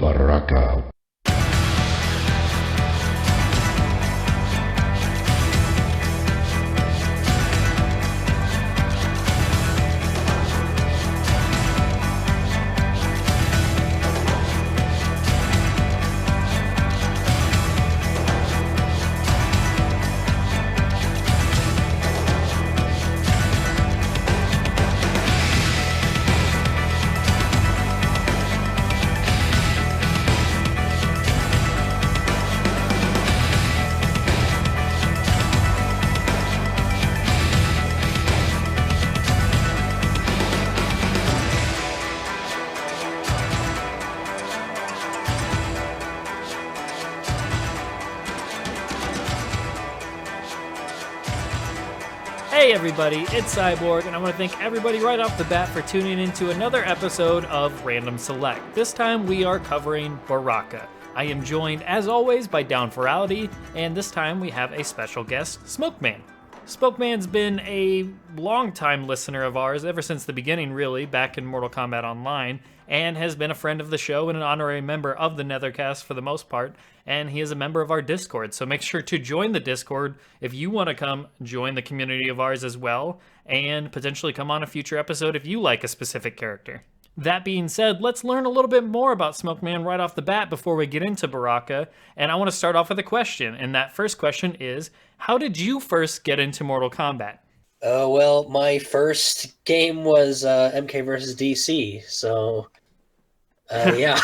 Baraka. Hey everybody, it's Cyborg, and I want to thank everybody right off the bat for tuning into another episode of Random Select. This time we are covering Baraka. I am joined, as always, by Downforality, and this time we have a special guest, Smokeman. Smokeman's been a long-time listener of ours, ever since the beginning, really, back in Mortal Kombat Online, and has been a friend of the show and an honorary member of the Nethercast for the most part, and he is a member of our Discord, so make sure to join the Discord if you want to come join the community of ours as well, and potentially come on a future episode if you like a specific character. That being said, let's learn a little bit more about Smokeman right off the bat before we get into Baraka, and I want to start off with a question, and that first question is, how did you first get into Mortal Kombat? Well, my first game was MK versus DC, so yeah.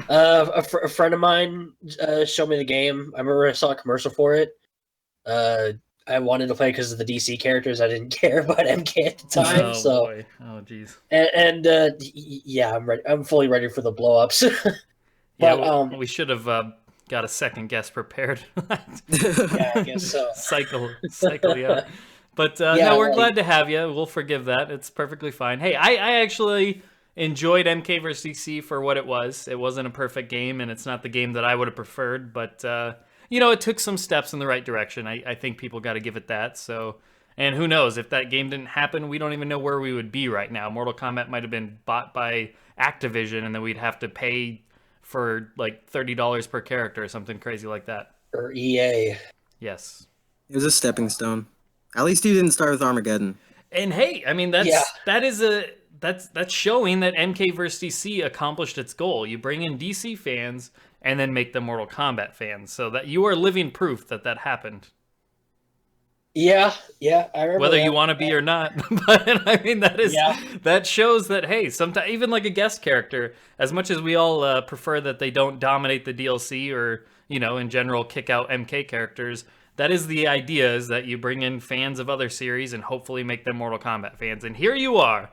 A friend of mine showed me the game. I remember I saw a commercial for it. I wanted to play because of the DC characters. I didn't care about MK at the time. Oh, so, boy. Oh, jeez. And yeah, I'm ready. I'm fully ready for the blow-ups. Yeah, But we should have got a second guest prepared. yeah, I guess so. Cycle, yeah. But Yeah, no, we're like- glad to have you. We'll forgive that. It's perfectly fine. Hey, I actually enjoyed MK vs. DC for what it was. It wasn't a perfect game, and it's not the game that I would have preferred, but, it took some steps in the right direction. I think people got to give it that, so... And who knows, if that game didn't happen, we don't even know where we would be right now. Mortal Kombat might have been bought by Activision, and then we'd have to pay for, like, $30 per character or something crazy like that. Or EA. Yes. It was a stepping stone. At least you didn't start with Armageddon. And hey, I mean, Yeah. that's showing that MK vs. DC accomplished its goal. You bring in DC fans and then make them Mortal Kombat fans, so that you are living proof that happened. Yeah, I remember Whether that. you want to be or not. But I mean, Yeah. that shows that, hey, sometimes even like a guest character, as much as we all prefer that they don't dominate the DLC or, in general kick out MK characters, that is the idea, is that you bring in fans of other series and hopefully make them Mortal Kombat fans. And here you are.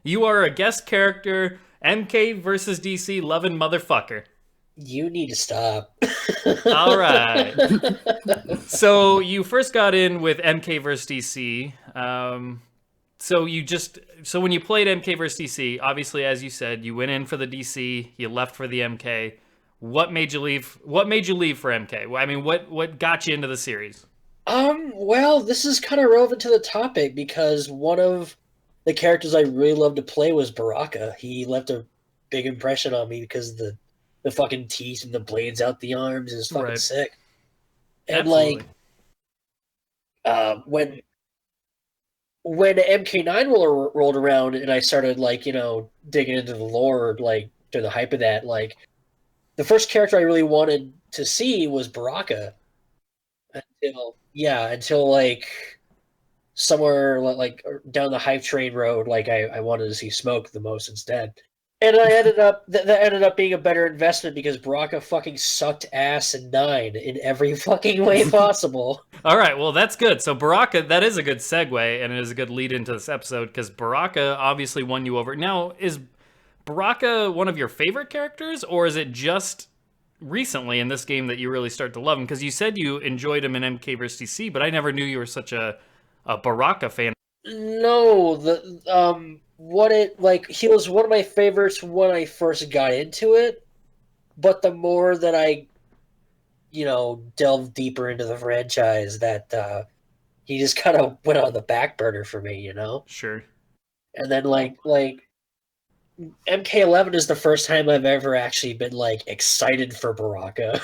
You are a guest character, MK versus DC loving motherfucker. You need to stop. All right. So you first got in with MK vs. DC. So when you played MK vs. DC, obviously, as you said, you went in for the DC, you left for the MK. What made you leave? What made you leave for MK? I mean, what got you into the series? Well, this is kind of relevant to the topic because one of the characters I really loved to play was Baraka. He left a big impression on me because of the fucking teeth and the blades out the arms is fucking Right. sick. And Absolutely. when MK9 rolled around and I started digging into the lore, to the hype of that, the first character I really wanted to see was Baraka. Until somewhere down the hype train road, I wanted to see Smoke the most instead. And I ended up that ended up being a better investment because Baraka fucking sucked ass in 9 in every fucking way possible. All right, well, that's good. So Baraka, that is a good segue, and it is a good lead into this episode, because Baraka obviously won you over. Now, is Baraka one of your favorite characters, or is it just recently in this game that you really start to love him? Because you said you enjoyed him in MK vs. DC, but I never knew you were such a Baraka fan. No, he was one of my favorites when I first got into it, but the more that I, delved deeper into the franchise, that he just kind of went on the back burner for me, Sure. And then MK11 is the first time I've ever actually been like excited for Baraka.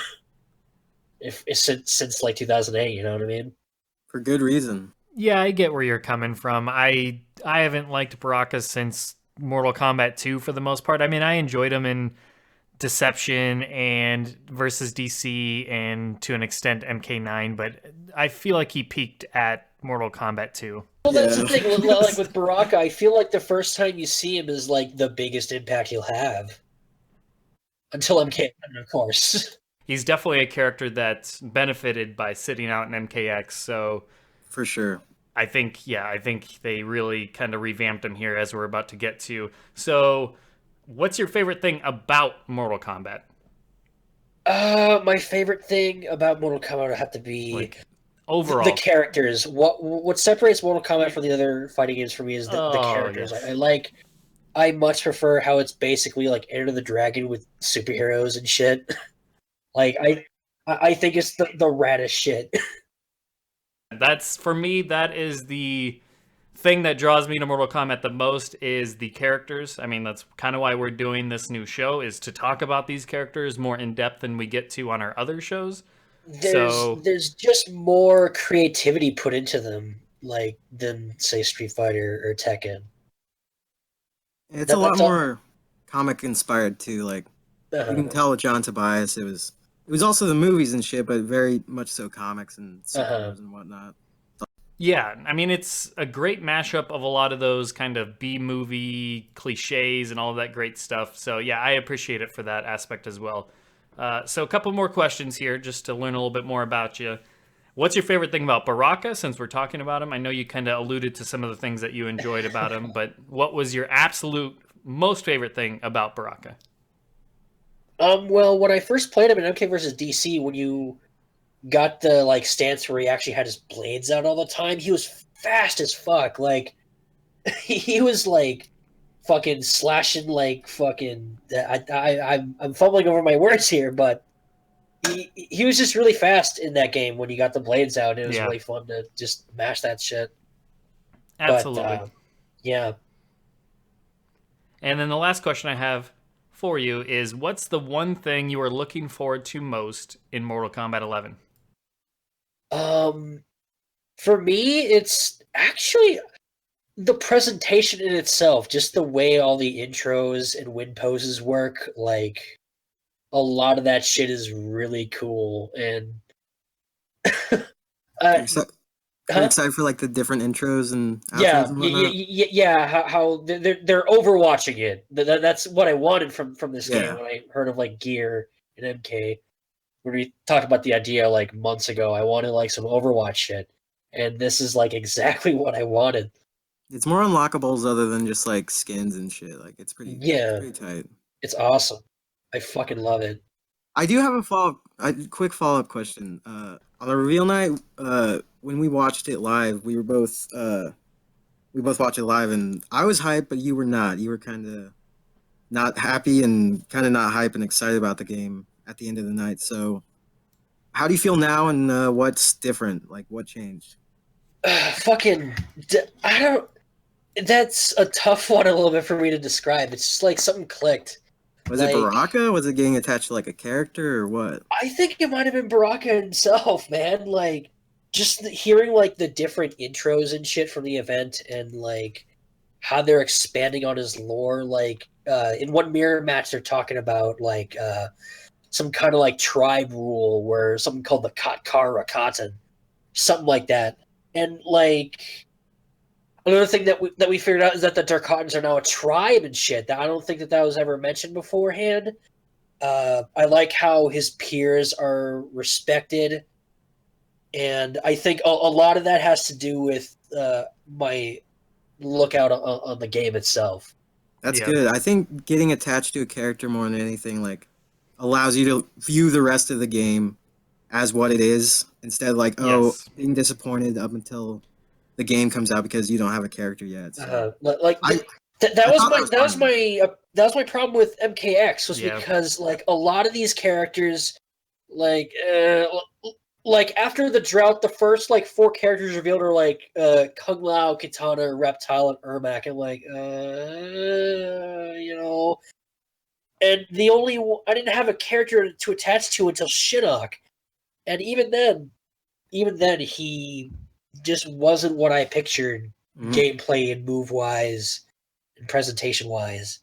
If since like 2008, you know what I mean? For good reason. Yeah, I get where you're coming from. I haven't liked Baraka since Mortal Kombat 2 for the most part. I mean, I enjoyed him in Deception and versus DC and to an extent MK9, but I feel like he peaked at Mortal Kombat 2. Well, that's the Yeah. thing. Like with Baraka, I feel like the first time you see him is like the biggest impact he'll have until MK11, of course. He's definitely a character that's benefited by sitting out in MKX, so For sure. I think they really kind of revamped him here as we're about to get to. So, what's your favorite thing about Mortal Kombat? My favorite thing about Mortal Kombat would have to be Like the overall. characters. What separates Mortal Kombat from the other fighting games for me is the Oh, characters. yes. I much prefer how it's basically like Enter the Dragon with superheroes and shit. Like I think it's the raddest shit. That's for me. That is the thing that draws me to Mortal Kombat the most is the characters. I mean, that's kind of why we're doing this new show is to talk about these characters more in depth than we get to on our other shows. So There's just more creativity put into them, like than say Street Fighter or Tekken. It's a lot That's all. more comic inspired too. Like you can Uh, tell with John Tobias, it was also the movies and shit, but very much so comics and uh, superheroes and whatnot. yeah, I mean, it's a great mashup of a lot of those kind of B movie cliches and all of that great stuff. So yeah, I appreciate it for that aspect as well. So a couple more questions here, just to learn a little bit more about you. What's your favorite thing about Baraka? Since we're talking about him, I know you kind of alluded to some of the things that you enjoyed about him, but what was your absolute most favorite thing about Baraka? well, when I first played him in MK versus DC, when you got the like stance where he actually had his blades out all the time, he was fast as fuck. Like he was like fucking slashing like fucking. I'm fumbling over my words here, but he was just really fast in that game when you got the blades out. It was Yeah, really fun to just mash that shit. But absolutely. yeah, And then the last question I have for you is what's the one thing you are looking forward to most in Mortal Kombat 11? um, for me, it's actually the presentation in itself, just the way all the intros and win poses work. Like a lot of that shit is really cool, and uh, You're, exci- you're huh? excited for like the different intros and outros Yeah, and whatnot. yeah. How they're overwatching it. That's what I wanted from this game Yeah, when I heard of like Gear and MK. When we talked about the idea like months ago, I wanted like some Overwatch shit, and this is like exactly what I wanted. it's more unlockables other than just like skins and shit. Like it's Yeah, pretty tight. it's awesome. I fucking love it. I do have quick follow up question. On the reveal night, when we both watched it live, and I was hyped, but you were not. You were kind of not happy and kind of not hype and excited about the game at the end of the night. So, how do you feel now, and what's different? Like, what changed? Fucking, I don't. That's a tough one a little bit for me to describe. It's just like something clicked. Was it Like Baraka? Was it getting attached to like a character or what? I think it might have been Baraka himself, man. Like just hearing like the different intros and shit from the event and like how they're expanding on his lore. Like in one mirror match, they're talking about like some kind of like tribe rule where something called the Katkar Rakatan, something like that. And like another thing that we figured out is that the Darkatans are now a tribe and shit. I don't think that was ever mentioned beforehand. I like how his peers are respected, and I think a lot of that has to do with my lookout on the game itself. That's Yeah. good. I think getting attached to a character more than anything like allows you to view the rest of the game as what it is instead of like Yes. being disappointed up until the game comes out because you don't have a character yet. So Like I that I was thought that my was fine. that was my problem with MKX was Yeah. because like a lot of these characters like like after the drought, the first like 4 characters revealed are like Kung Lao, Kitana, Reptile, and Ermac, and like you know, and I didn't have a character to attach to until Shinnok, and even then he just wasn't what I pictured gameplay and move wise and presentation wise.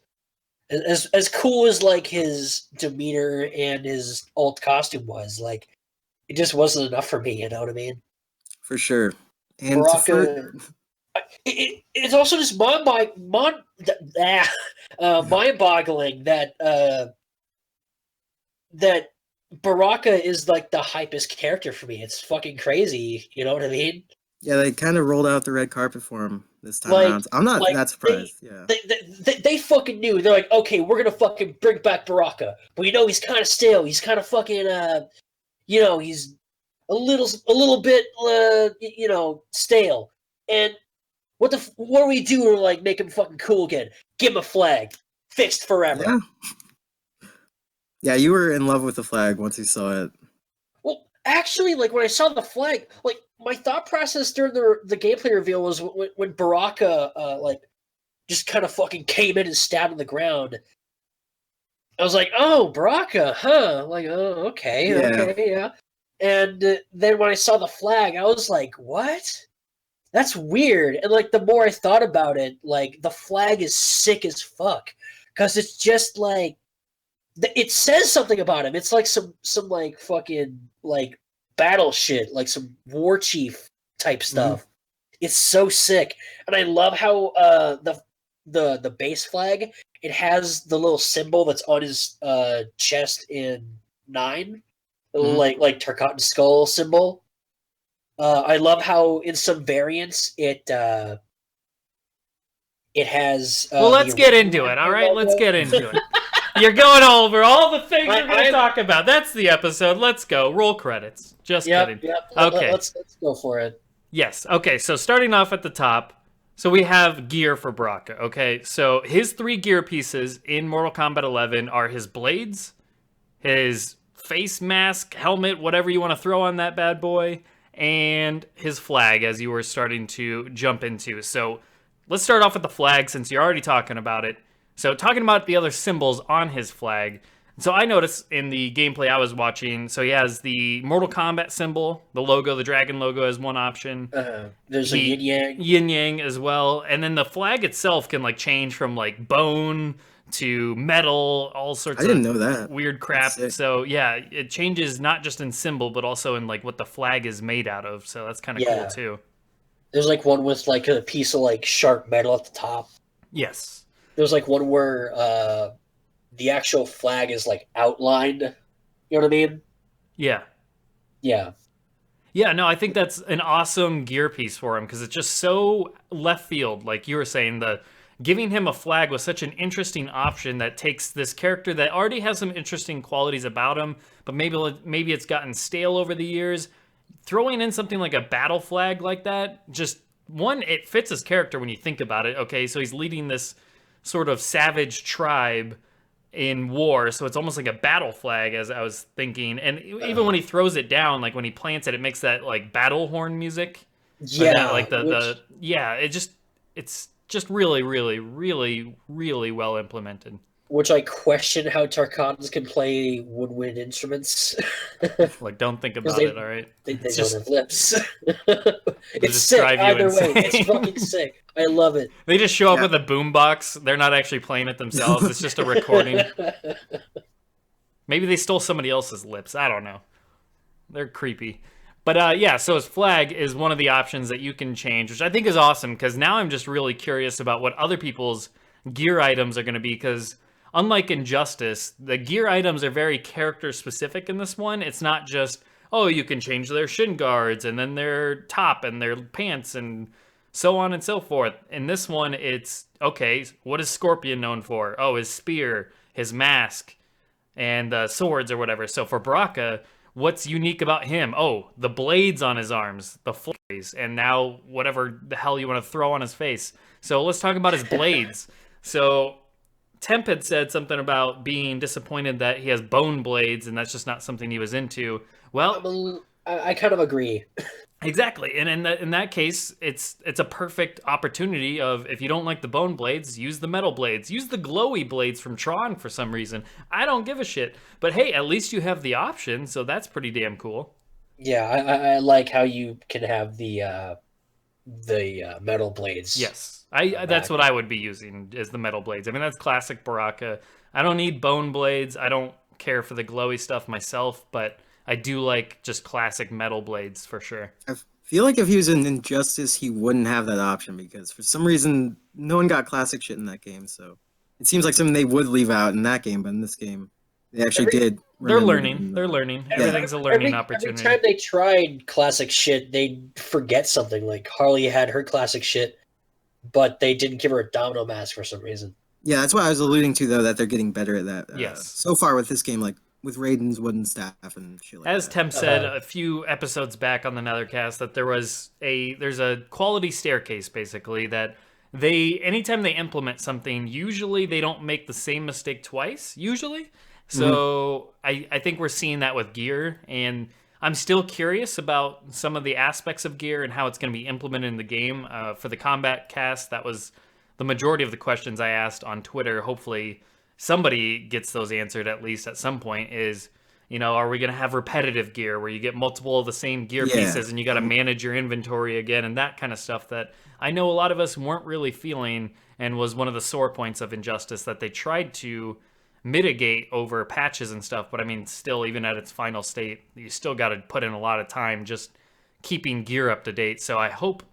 As cool as like his demeanor and his alt costume was, like it just wasn't enough for me. You know what I mean? For sure. And Baraka. It's also just mind-boggling that Baraka is like the hypest character for me. It's fucking crazy. You know what I mean? yeah, they kind of rolled out the red carpet for him this time Like, around. I'm not like that surprised. Yeah. They fucking knew. They're like, okay, we're gonna fucking bring back Baraka, but you know he's kind of stale. He's kind of fucking you know, he's a little bit you know, stale. And what do we do to like make him fucking cool again? Give him a flag, fixed forever. Yeah. Yeah, you were in love with the flag once you saw it. Well, actually, like when I saw the flag, like my thought process during the gameplay reveal was when Baraka like just kind of fucking came in and stabbed on the ground. I was like, oh, Baraka, huh? Like, oh, okay, yeah. And then when I saw the flag, I was like, what? That's weird. And like the more I thought about it, like the flag is sick as fuck because it's just like it says something about him. It's like some like fucking like battle shit, like some war chief type stuff. It's so sick, and I love how the base flag, it has the little symbol that's on his chest in 9, like Tarkatan skull symbol. I love how in some variants it has. Well, let's get into it. All right, let's get into it. You're going over all the things we're going to talk about. That's the episode. Let's go. Roll credits. Just kidding. Yep. Okay. Let's go for it. Yes. Okay. So starting off at the top, so we have gear for Baraka. Okay. So his 3 gear pieces in Mortal Kombat 11 are his blades, his face mask, helmet, whatever you want to throw on that bad boy, and his flag, as you were starting to jump into. So let's start off with the flag since you're already talking about it. So talking about the other symbols on his flag. So I noticed in the gameplay I was watching, so he has the Mortal Kombat symbol, the logo, the dragon logo as one option. There's a yin-yang. Yin-yang as well. And then the flag itself can like change from like bone to metal, all sorts I didn't know that. Weird crap. So yeah, it changes not just in symbol, but also in like what the flag is made out of. So that's kind of cool too. There's like one with like a piece of like sharp metal at the top. Yes. There's like one where the actual flag is like outlined. You know what I mean? Yeah. Yeah. Yeah, no, I think that's an awesome gear piece for him because it's just so left field. Like you were saying, giving him a flag was such an interesting option that takes this character that already has some interesting qualities about him, but maybe it's gotten stale over the years. Throwing in something like a battle flag like that, just one, it fits his character when you think about it. Okay, so he's leading this sort of savage tribe in war, so it's almost like a battle flag, as I was thinking. And even when he throws it down, like when he plants it, it makes that like battle horn music. Yeah, like it's just really, really, really, really well implemented. Which I question how Tarkatans can play woodwind instruments. Like, don't think about it, all right? They don't have lips. It's just sick drive you either way. insane. It's fucking sick. I love it. They just show up with a boombox. They're not actually playing it themselves. It's just a recording. Maybe they stole somebody else's lips. I don't know. They're creepy. But yeah, so his flag is one of the options that you can change, which I think is awesome because now I'm just really curious about what other people's gear items are going to be because unlike Injustice, the gear items are very character specific in this one. It's not just, oh, you can change their shin guards and then their top and their pants and so on and so forth. In this one, it's, okay, what is Scorpion known for? Oh, his spear, his mask, and swords or whatever. So for Baraka, what's unique about him? Oh, the blades on his arms, the flurries, and now whatever the hell you want to throw on his face. So let's talk about his blades. So Temp had said something about being disappointed that he has bone blades and that's just not something he was into. Well, I kind of agree. Exactly, and in that case, it's a perfect opportunity of if you don't like the bone blades, use the metal blades, use the glowy blades from Tron for some reason. I don't give a shit, but hey, at least you have the option, so that's pretty damn cool. Yeah, I like how you can have the metal blades Yes, I that's back. what I would be using is the metal blades. I mean that's classic Baraka. I don't need bone blades. I don't care for the glowy stuff myself, but I do like just classic metal blades for sure. I feel like if he was in Injustice, he wouldn't have that option because for some reason no one got classic shit in that game. So it seems like something they would leave out in that game, but in this game, they actually Every did They're remember it. learning. They're learning. Yeah. Everything's a learning every opportunity. time they tried classic shit, they'd forget something. Like Harley had her classic shit, but they didn't give her a domino mask for some reason. Yeah, that's what I was alluding to, though, that they're getting better at that. Yes. So far with this game, like with Raiden's wooden staff and shit like As that. Temp said a few episodes back on the Nethercast, that there's a quality staircase basically that anytime they implement something, usually they don't make the same mistake twice. Usually, so I think we're seeing that with gear, and I'm still curious about some of the aspects of gear and how it's going to be implemented in the game. For the combat cast, that was the majority of the questions I asked on Twitter. Hopefully somebody gets those answered at least at some point. Is, are we going to have repetitive gear where you get multiple of the same gear pieces and you got to manage your inventory again and that kind of stuff that I know a lot of us weren't really feeling and was one of the sore points of Injustice that they tried to mitigate over patches and stuff. But I mean, still, even at its final state, you still got to put in a lot of time just keeping gear up to date. So I hope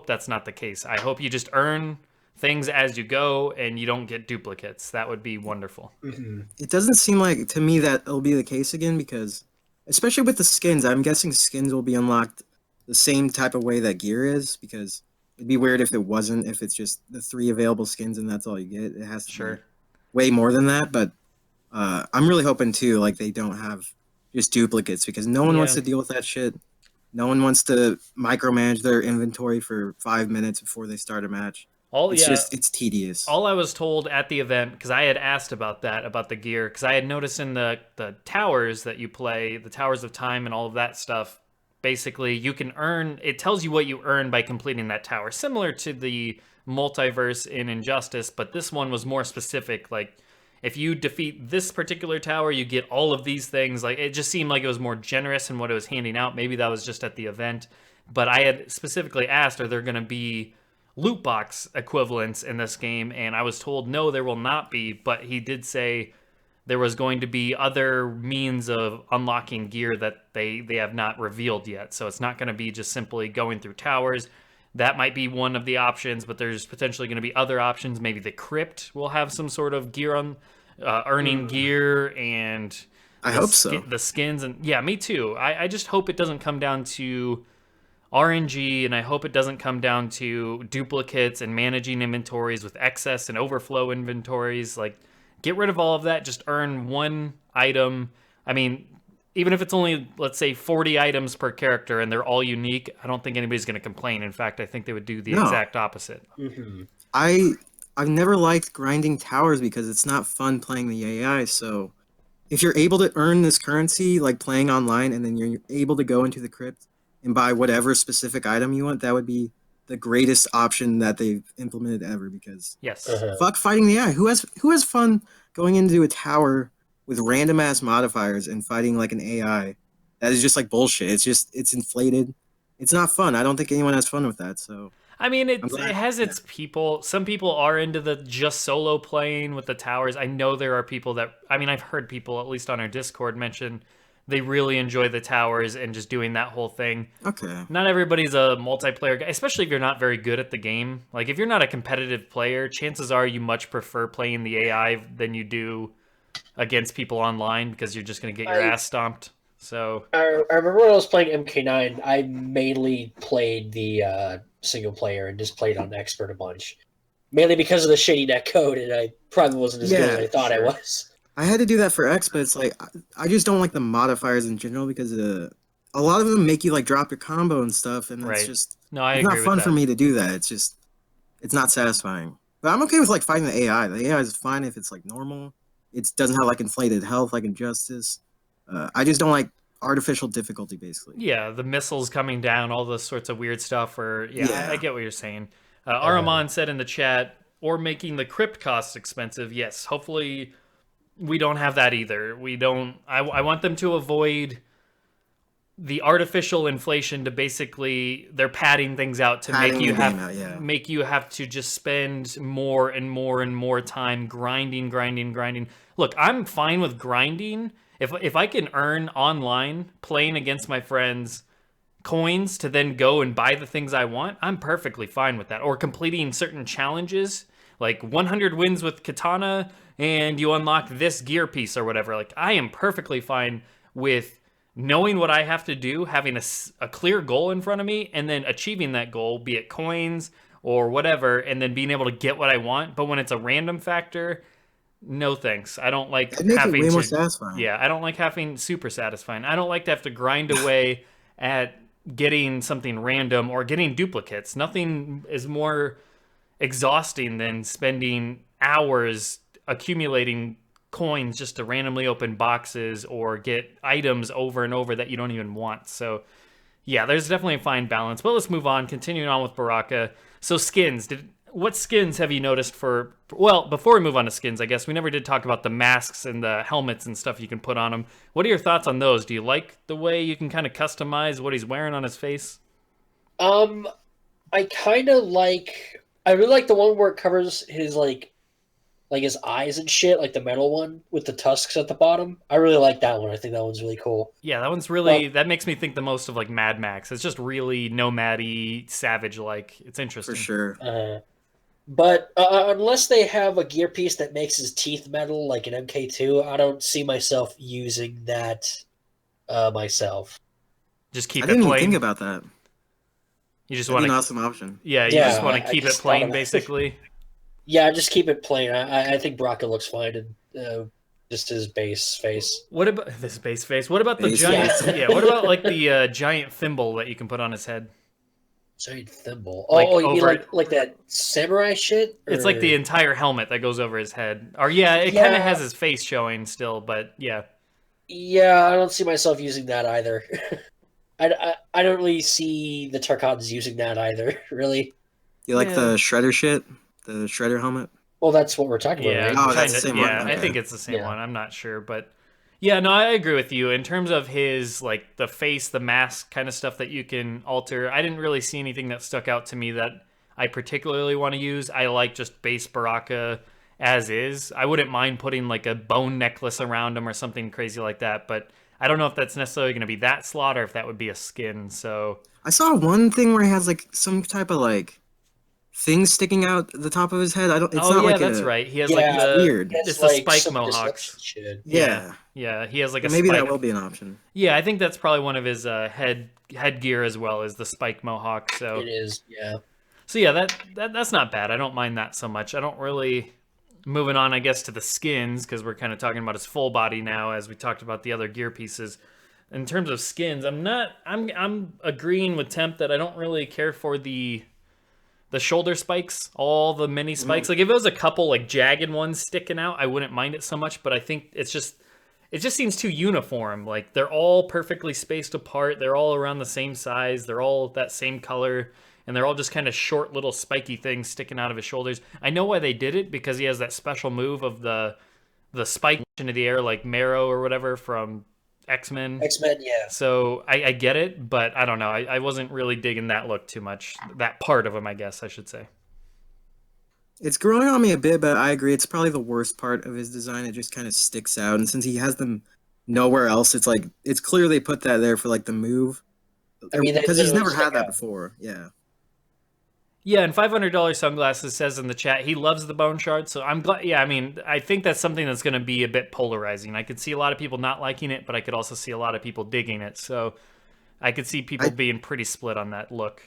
that's not the case. I hope you just earn things as you go and you don't get duplicates. That would be wonderful. It doesn't seem like to me that it'll be the case again because, especially with the skins, I'm guessing skins will be unlocked the same type of way that gear is because it'd be weird if it wasn't, if it's just the 3 available skins and that's all you get. It has to be way more than that, but I'm really hoping too, like they don't have just duplicates because no one wants to deal with that shit. No one wants to micromanage their inventory for 5 minutes before they start a match. It's tedious. All I was told at the event, because I had asked about the gear, because I had noticed in the towers that you play, the Towers of Time and all of that stuff, basically you can earn, it tells you what you earn by completing that tower, similar to the multiverse in Injustice, but this one was more specific. Like, if you defeat this particular tower, you get all of these things. Like, it just seemed like it was more generous in what it was handing out. Maybe that was just at the event, but I had specifically asked, are there going to be loot box equivalents in this game? And I was told no, there will not be, but he did say there was going to be other means of unlocking gear that they have not revealed yet. So it's not going to be just simply going through towers. That might be one of the options, but there's potentially going to be other options. Maybe the crypt will have some sort of gear on earning gear, and I hope so. The skins, and yeah, me too. I just hope it doesn't come down to RNG, and I hope it doesn't come down to duplicates and managing inventories with excess and overflow inventories. Like, get rid of all of that. Just earn one item. I mean, even if it's only, let's say, 40 items per character and they're all unique, I don't think anybody's going to complain. In fact, I think they would do the exact opposite. I've never liked grinding towers because it's not fun playing the AI. So if you're able to earn this currency, like playing online, and then you're able to go into the crypt and buy whatever specific item you want, that would be the greatest option that they've implemented ever. Because fuck fighting the AI. Who has fun going into a tower with random ass modifiers and fighting like an AI that is just like bullshit? It's inflated. It's not fun. I don't think anyone has fun with that. So I mean, it has its people. Some people are into the just solo playing with the towers. I know there are people that, I mean, I've heard people, at least on our Discord, mention they really enjoy the towers and just doing that whole thing. Okay. Not everybody's a multiplayer guy, especially if you're not very good at the game. Like, if you're not a competitive player, chances are you much prefer playing the AI than you do against people online because you're just going to get your ass stomped. So I remember when I was playing MK9, I mainly played the single player and just played on expert a bunch. Mainly because of the shitty netcode, and I probably wasn't as good as I thought I was. I had to do that for X, but it's like I just don't like the modifiers in general because a lot of them make you like drop your combo and stuff, and it's just it's not fun for me to do that. It's not satisfying. But I'm okay with like fighting the AI. The AI is fine if it's like normal. It doesn't have like inflated health like Injustice. I just don't like artificial difficulty, basically. Yeah, the missiles coming down, all those sorts of weird stuff. Or yeah, I get what you're saying. Araman said in the chat, or making the crypt costs expensive. Yes, hopefully we don't have that either. We don't. I want them to avoid the artificial inflation to basically they're padding things out to Padding make you the have game out, yeah. make you have to just spend more and more and more time grinding. Look, I'm fine with grinding if I can earn online playing against my friends coins to then go and buy the things I want. I'm perfectly fine with that. Or completing certain challenges like 100 wins with katana and you unlock this gear piece or whatever. Like I am perfectly fine with knowing what I have to do, having a clear goal in front of me, and then achieving that goal, be it coins or whatever, and then being able to get what I want. But when it's a random factor, no thanks. I don't like It'd make having it way to. more satisfying. Yeah, I don't like having super satisfying. I don't like to have to grind away at getting something random or getting duplicates. Nothing is more exhausting than spending hours accumulating coins just to randomly open boxes or get items over and over that you don't even want. So yeah, there's definitely a fine balance. But let's move on. Continuing on with Baraka. So skins. What skins have you noticed for... Well, before we move on to skins, I guess we never did talk about the masks and the helmets and stuff you can put on them. What are your thoughts on those? Do you like the way you can kind of customize what he's wearing on his face? I kind of like... I really like the one where it covers his, like his eyes and shit, like the metal one with the tusks at the bottom. I really like that one. I think that one's really cool. Yeah, that one's really... that makes me think the most of, like, Mad Max. It's just really nomad-y, savage-like. It's interesting. For sure. But unless they have a gear piece that makes his teeth metal, like an MK2, I don't see myself using that myself. Just keep I it didn't even plain. think about that. You just That'd want be an to... awesome option. Yeah, you Yeah, just want to I keep it just thought plain, of that. basically. Yeah, just keep it plain. I think Baraka looks fine in just his base face. What about this base face? What about the Base giant... face. Yeah, what about, like, the giant thimble that you can put on his head? Giant thimble. Like, Oh, you mean over- like that samurai shit? It's like Or- the entire helmet that goes over his head. Or, yeah, it kind of has his face showing still, but yeah. Yeah, I don't see myself using that either. I don't really see the Tarkans using that either, really. You like Yeah. the shredder shit? The shredder helmet? Well, that's what we're talking Yeah, about, right? Oh, that's the kinda- same one? yeah, I Okay. think it's the same Yeah. one. I'm not sure, but yeah, no, I agree with you. In terms of his, like, the face, the mask kind of stuff that you can alter, I didn't really see anything that stuck out to me that I particularly want to use. I like just base Baraka as is. I wouldn't mind putting, like, a bone necklace around him or something crazy like that, but I don't know if that's necessarily going to be that slot or if that would be a skin, so... I saw one thing where he has like some type of like thing sticking out the top of his head. It's oh, not yeah, like that's a, right. He has, Yeah, like, the... weird. It's the spike some mohawks. deception shit. Yeah. Yeah, he has, like, a Maybe spike... that will be an option. Yeah, I think that's probably one of his headgear as well, is the spike mohawk, so... It is, yeah. So yeah, that's not bad. I don't mind that so much. I don't really... Moving on, I guess, to the skins, because we're kind of talking about his full body now, as we talked about the other gear pieces. In terms of skins, I'm agreeing with Temp that I don't really care for the shoulder spikes, all the mini spikes. Like if it was a couple like jagged ones sticking out, I wouldn't mind it so much, but I think it just seems too uniform. Like they're all perfectly spaced apart, they're all around the same size, they're all that same color, and they're all just kind of short little spiky things sticking out of his shoulders. I know why they did it, because he has that special move of the spike into the air, like Marrow or whatever from X-Men. X-Men, yeah. So I get it, but I don't know. I wasn't really digging that look too much. That part of him, I guess I should say. It's growing on me a bit, but I agree. It's probably the worst part of his design. It just kind of sticks out, and since he has them nowhere else, it's like it's clear they put that there for like the move. I mean, because he's never stick had that out. before. Yeah. Yeah, and $500 Sunglasses says in the chat he loves the bone shard, so I'm glad. Yeah, I mean, I think that's something that's going to be a bit polarizing. I could see a lot of people not liking it, but I could also see a lot of people digging it. So I could see people being pretty split on that look.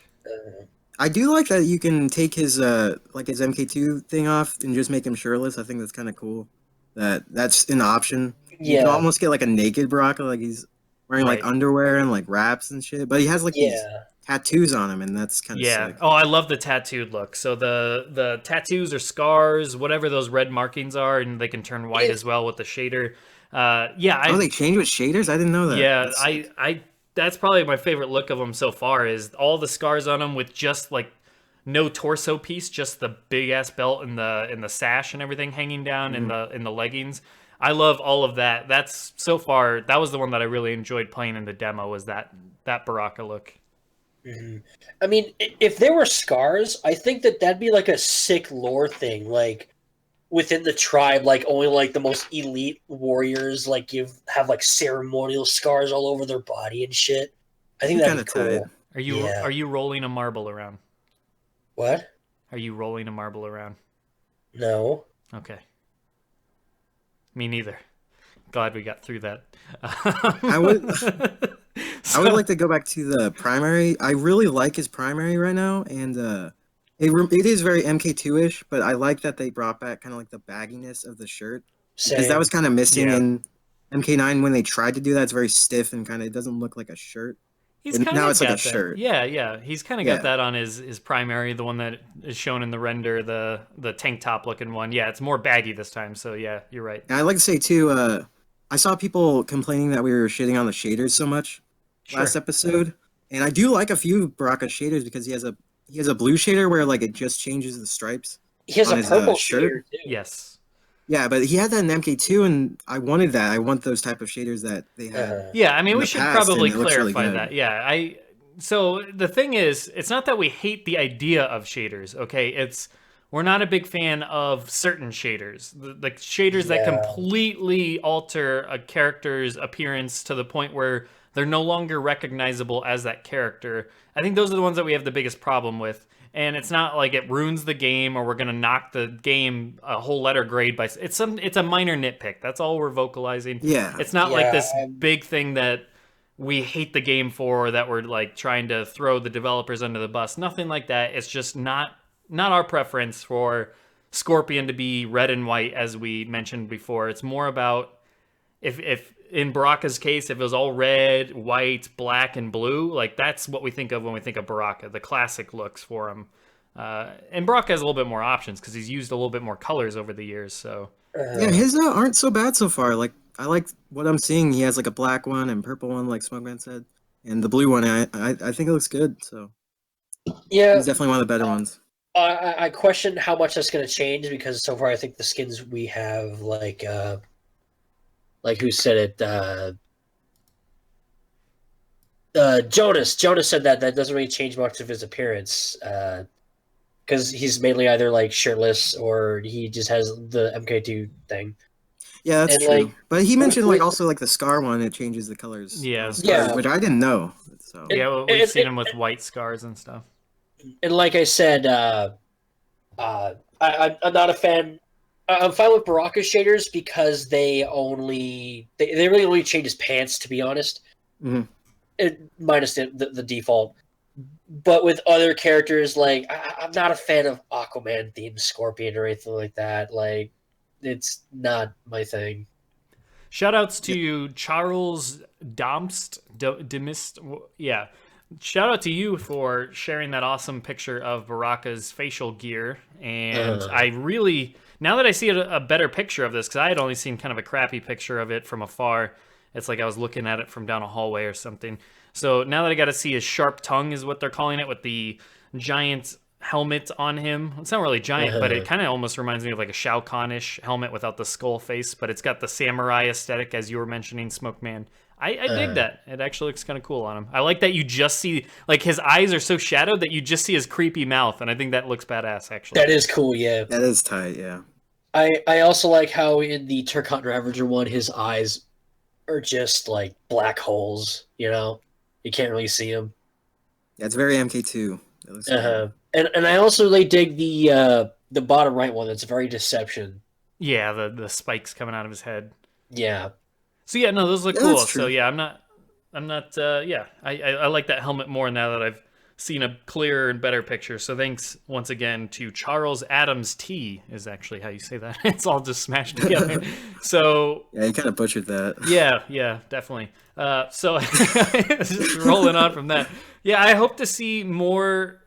I do like that you can take his like his MK2 thing off and just make him shirtless. I think that's kind of cool. That's an option. You Yeah. can almost get like a naked Baraka, like he's wearing like Right. underwear and like wraps and shit. But he has like these Yeah. tattoos on him, and that's kind of Yeah. sick. Oh, I love the tattooed look. So the tattoos or scars, whatever those red markings are, and they can turn white Yeah. as well with the shader. Yeah, they changed with shaders? I didn't know that. yeah, That's sick. I that's probably my favorite look of him so far is all the scars on him with just like no torso piece, just the big ass belt and the sash and everything hanging down in the leggings. I love all of that. That's so far that was the one that I really enjoyed playing in the demo was that Baraka look. I mean, if there were scars, I think that'd be like a sick lore thing, like within the tribe, like only like the most elite warriors like have like ceremonial scars all over their body and shit. I think that'd Kind be of tight. cool. Are Yeah. you rolling a marble around? What? Are you rolling a marble around? No. Okay. Me neither. Glad we got through that. I would I would like to go back to the primary. I really like his primary right now, and it is very MK2-ish, but I like that they brought back kind of like the bagginess of the shirt because that Same. was kind of missing Yeah. in MK9 when they tried to do that. It's very stiff and kind of it doesn't look like a shirt. He's And kind now of it's like a got that. shirt. Yeah. He's kind of got Yeah. that on his primary, the one that is shown in the render, the tank top looking one. Yeah, it's more baggy this time. So yeah, you're right. And I'd like to say too, I saw people complaining that we were shitting on the shaders so much last Sure. episode, and I do like a few Baraka shaders because he has a blue shader where like it just changes the stripes He has on a his purple shirt. shader too. Yes. Yeah, but he had that in MK2, and I wanted that. I want those type of shaders that they had. Uh-huh. Yeah, I mean, in we the should past, probably and it looks really clarify good. that. Yeah, so the thing is, it's not that we hate the idea of shaders, okay? It's we're not a big fan of certain shaders. The shaders that Yeah. completely alter a character's appearance to the point where they're no longer recognizable as that character. I think those are the ones that we have the biggest problem with. And it's not like it ruins the game or we're gonna knock the game a whole letter grade by. It's a minor nitpick. That's all we're vocalizing. Yeah. It's not like Yeah, this big thing that we hate the game for or that we're like trying to throw the developers under the bus. Nothing like that. It's just not our preference for Scorpion to be red and white as we mentioned before. It's more about if in Baraka's case, if it was all red, white, black, and blue, like that's what we think of when we think of Baraka, the classic looks for him. And Baraka has a little bit more options because he's used a little bit more colors over the years. So Yeah, his aren't so bad so far. Like I like what I'm seeing. He has like a black one and purple one, like Smokeman said, and the blue one. I think it looks good. So Yeah. he's definitely one of the better ones. I question how much that's going to change because so far I think the skins we have like who said it Jonas said that doesn't really change much of his appearance because he's mainly either like shirtless or he just has the MK2 thing. Yeah, that's And, true. like, But he mentioned like with- also like the Scar one. It changes the colors. Yeah. on the Yeah. scars, which I didn't know. So yeah, well, we've seen him with white scars and stuff. And like I said, I'm not a fan. I'm fine with Baraka shaders because they really only change his pants, to be honest. Mhm. Minus the default. But with other characters, like I'm not a fan of Aquaman themed Scorpion or anything like that. Like it's not my thing. Shout outs to Charles Demist. Yeah. Shout out to you for sharing that awesome picture of Baraka's facial gear. And I really, now that I see a better picture of this, because I had only seen kind of a crappy picture of it from afar. It's like I was looking at it from down a hallway or something. So now that I got to see his sharp tongue, is what they're calling it, with the giant helmet on him. It's not really giant, but it kind of almost reminds me of like a Shao Kahn-ish helmet without the skull face, but it's got the samurai aesthetic, as you were mentioning, Smoke Man. I dig that. It actually looks kind of cool on him. I like that you just see, like, his eyes are so shadowed that you just see his creepy mouth, and I think that looks badass, actually. That is cool, yeah. that is tight. Yeah. I also like how in the Turcotte Ravager one, his eyes are just like black holes. You know, you can't really see them. Yeah, it's very MK2. It looks good. And I also really dig the bottom right one. That's very Deception. Yeah, the spikes coming out of his head. Yeah. So yeah, no, those look Yeah, cool. that's true. So yeah, I like that helmet more now that I've seen a clearer and better picture. So thanks once again to Charles Adams T is actually how you say that. It's all just smashed together. So Yeah, you kind of butchered that. yeah, definitely. So just rolling on from that. Yeah, I hope to see more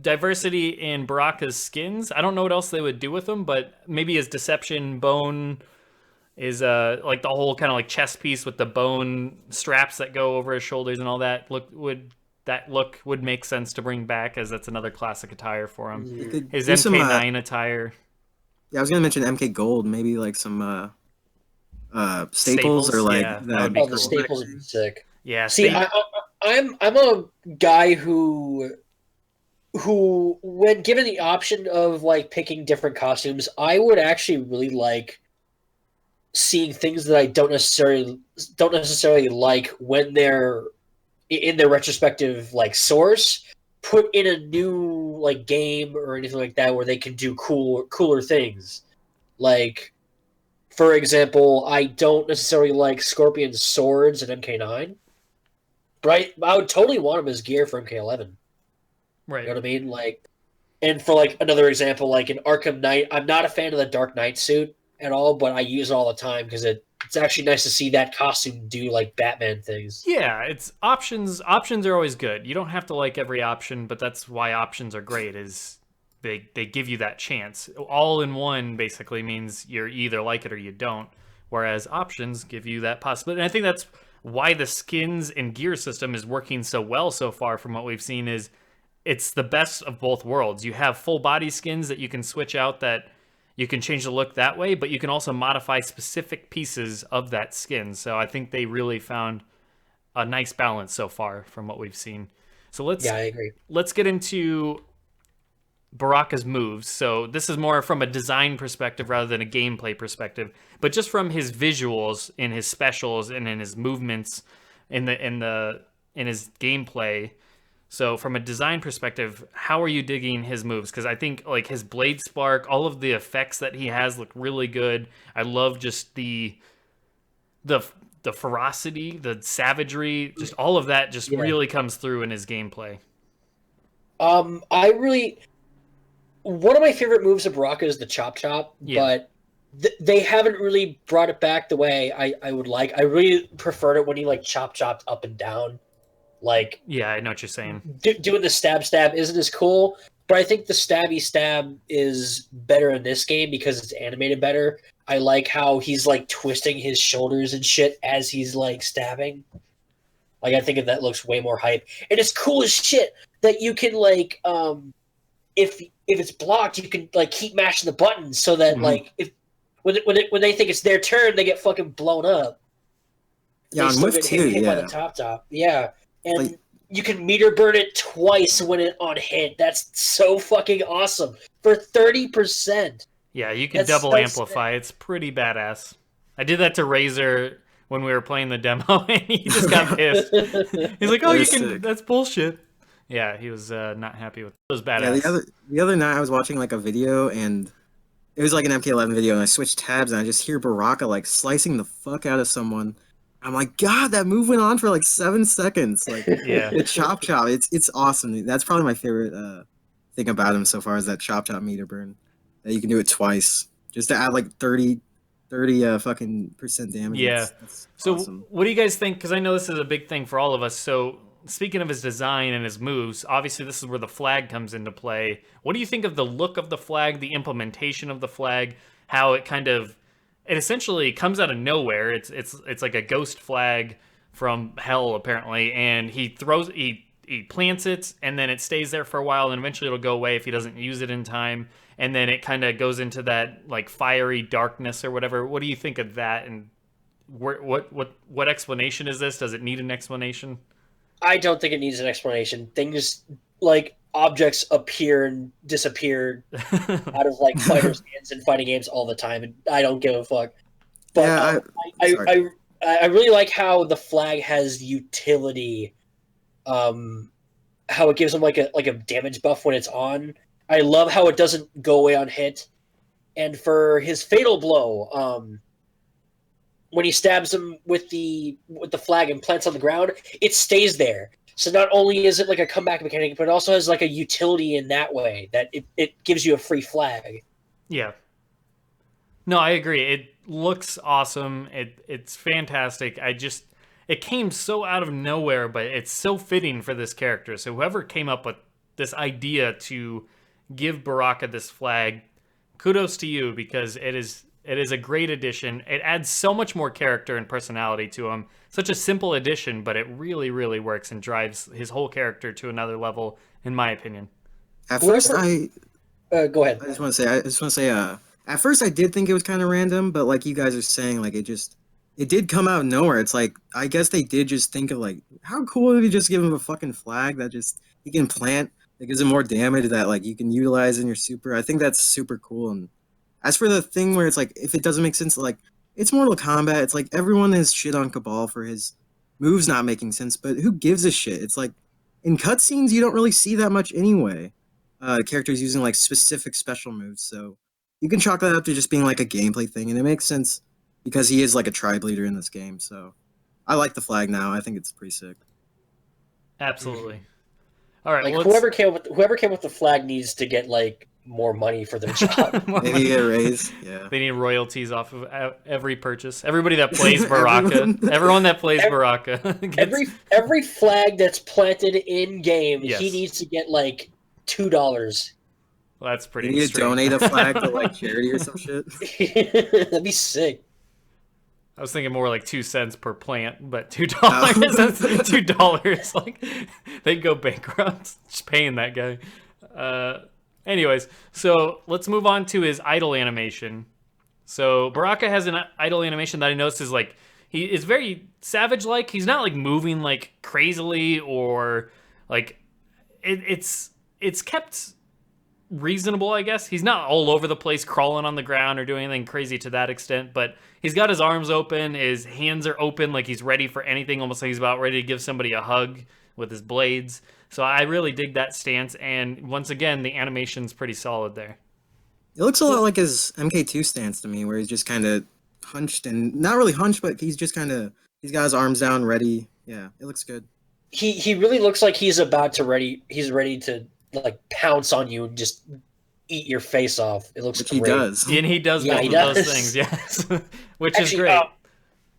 diversity in Baraka's skins. I don't know what else they would do with them, but maybe his Deception Bone is like the whole kind of like chest piece with the bone straps that go over his shoulders and all that look would make sense to bring back, as that's another classic attire for him. They could His do some, MK9 attire. yeah, I was gonna mention MK Gold, maybe like some staples or like yeah, that would be Oh, cool. the staples would be sick. Yeah, See, I'm a guy who when given the option of like picking different costumes, I would actually really like seeing things that I don't necessarily like when they're in their retrospective like source put in a new like game or anything like that where they can do cooler things. Like, for example, I don't necessarily like Scorpion's swords in MK9, but I would totally want him as gear for MK11. right. You know what I mean? Like, and for like another example, like in Arkham Knight, I'm not a fan of the Dark Knight suit at all, but I use it all the time because it's actually nice to see that costume do like Batman things. Yeah, it's options. Options are always good. You don't have to like every option, but that's why options are great. Is they give you that chance. All in one basically means you're either like it or you don't. Whereas options give you that possibility. And I think that's why the skins and gear system is working so well so far. From what we've seen, is it's the best of both worlds. You have full body skins that you can switch out, that you can change the look that way, but you can also modify specific pieces of that skin. So I think they really found a nice balance so far from what we've seen. So I agree. let's get into Baraka's moves. So this is more from a design perspective rather than a gameplay perspective, but just from his visuals in his specials and in his movements in his gameplay. So from a design perspective, how are you digging his moves? Because I think like his blade spark, all of the effects that he has look really good. I love just the ferocity, the savagery, just all of that just really comes through in his gameplay. One of my favorite moves of Baraka is the chop chop, but they haven't really brought it back the way I would like. I really preferred it when he like chopped up and down. Like, yeah, I know what you're saying. Doing the stab isn't as cool, but I think the stabby stab is better in this game because it's animated better. I like how he's like twisting his shoulders and shit as he's like stabbing. Like, I think that looks way more hype, and it's cool as shit that you can like if it's blocked, you can like keep mashing the buttons so that like if when they think it's their turn, they get fucking blown up. Yeah, on Whiff too. Hit by the top. Yeah. And like, you can meter burn it twice when it on hit. That's so fucking awesome. For 30%. Yeah, you can double amplify. It's pretty badass. I did that to Razor when we were playing the demo, and he just got pissed. He's like, "Oh, you can. Sick. That's bullshit." Yeah, he was not happy with it. It was badass. Yeah, the other night I was watching like a video, and it was like an MK11 video, and I switched tabs, and I just hear Baraka like slicing the fuck out of someone. I'm like, God, that move went on for like 7 seconds. Like, the chop. It's awesome. That's probably my favorite thing about him so far is that chop meter burn. That you can do it twice, just to add like 30 fucking % damage. Yeah. That's so awesome. What do you guys think? Because I know this is a big thing for all of us. So speaking of his design and his moves, obviously this is where the flag comes into play. What do you think of the look of the flag, the implementation of the flag, how it kind of it essentially comes out of nowhere. It's like a ghost flag from hell apparently, and he plants it, and then it stays there for a while, and eventually it'll go away if he doesn't use it in time, and then it kind of goes into that like fiery darkness or whatever. What do you think of that, and what explanation is this? Does it need an explanation? I don't think it needs an explanation. Things like objects appear and disappear out of like fighters' hands in fighting games all the time, and I don't give a fuck. But yeah, I really like how the flag has utility. How it gives him like a damage buff when it's on. I love how it doesn't go away on hit. And for his fatal blow, when he stabs him with the flag and plants on the ground, it stays there. So not only is it like a comeback mechanic, but it also has like a utility in that way that it gives you a free flag. Yeah. No, I agree. It looks awesome. It's fantastic. It came so out of nowhere, but it's so fitting for this character. So whoever came up with this idea to give Baraka this flag, kudos to you, because It is a great addition. It adds so much more character and personality to him. Such a simple addition, but it really, really works and drives his whole character to another level, in my opinion. At first, Whoever, go ahead. I just want to say, at first I did think it was kind of random, but like you guys are saying, like it did come out of nowhere. It's like I guess they did just think of like, how cool if you just give him a fucking flag that just he can plant that gives him more damage that like you can utilize in your super. I think that's super cool. And as for the thing where it's like, if it doesn't make sense, like it's Mortal Kombat. It's like everyone has shit on Cabal for his moves not making sense, but who gives a shit? It's like in cutscenes you don't really see that much anyway. Characters using like specific special moves, so you can chalk that up to just being like a gameplay thing, and it makes sense because he is like a tribe leader in this game. So I like the flag now. I think it's pretty sick. Absolutely. All right. Like Well, whoever came with the flag needs to get like more money for their job. Maybe get a raise. Yeah. They need royalties off of every purchase. Everybody that plays Baraka, everyone that plays Baraka, gets... every flag that's planted in game, Yes. he needs to get like $2. Well, that's pretty. You need to extreme. donate a flag to like charity or some shit. That'd be sick. I was thinking more like 2 cents per plant, but $2. That's $2. Like they'd go bankrupt just paying that guy. Anyways, so let's move on to his idle animation. So Baraka has an idle animation that I noticed is like he is very savage-like. He's not like moving like crazily or like it's kept reasonable, I guess. He's not all over the place crawling on the ground or doing anything crazy to that extent, but he's got his arms open, his hands are open, like he's ready for anything, almost like he's about ready to give somebody a hug with his blades. So I really dig that stance, and once again, the animation's pretty solid there. It looks a lot like his MK2 stance to me, where he's just kind of hunched and not really hunched, but he's just kind of he's got his arms down, ready. Yeah, it looks good. He really looks like he's ready to like pounce on you and just eat your face off. It looks Which great. he does. And he does Yeah, both he of does. those things, yes. Which Actually, is great.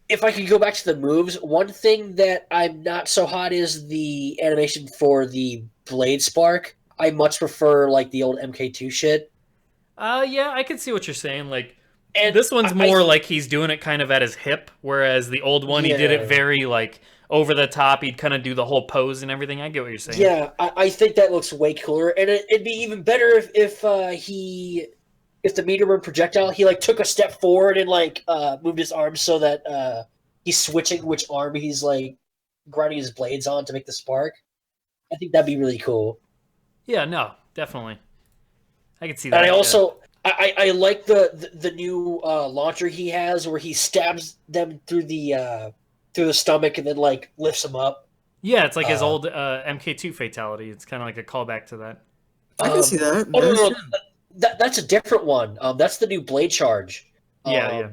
If I could go back to the moves, one thing that I'm not so hot is the animation for the blade spark. I much prefer like the old MK2 shit. Yeah, I can see what you're saying. Like, And this one's more like he's doing it kind of at his hip, whereas the old one, he did it Yeah. very, like, over the top. He'd kind of do the whole pose and everything. I get what you're saying. Yeah, I think that looks way cooler, and it'd be even better if the meteor burn projectile he like took a step forward and like moved his arms so that he's switching which arm he's like grinding his blades on to make the spark. I think that'd be really cool. Yeah, no, definitely. I can see that. And I yeah. also I like the new launcher he has where he stabs them through the stomach and then like lifts them up. Yeah, it's like his old MK2 fatality. It's kind of like a callback to that. I can see that. Oh, That's no, true. that's a different one. That's the new blade charge. Yeah.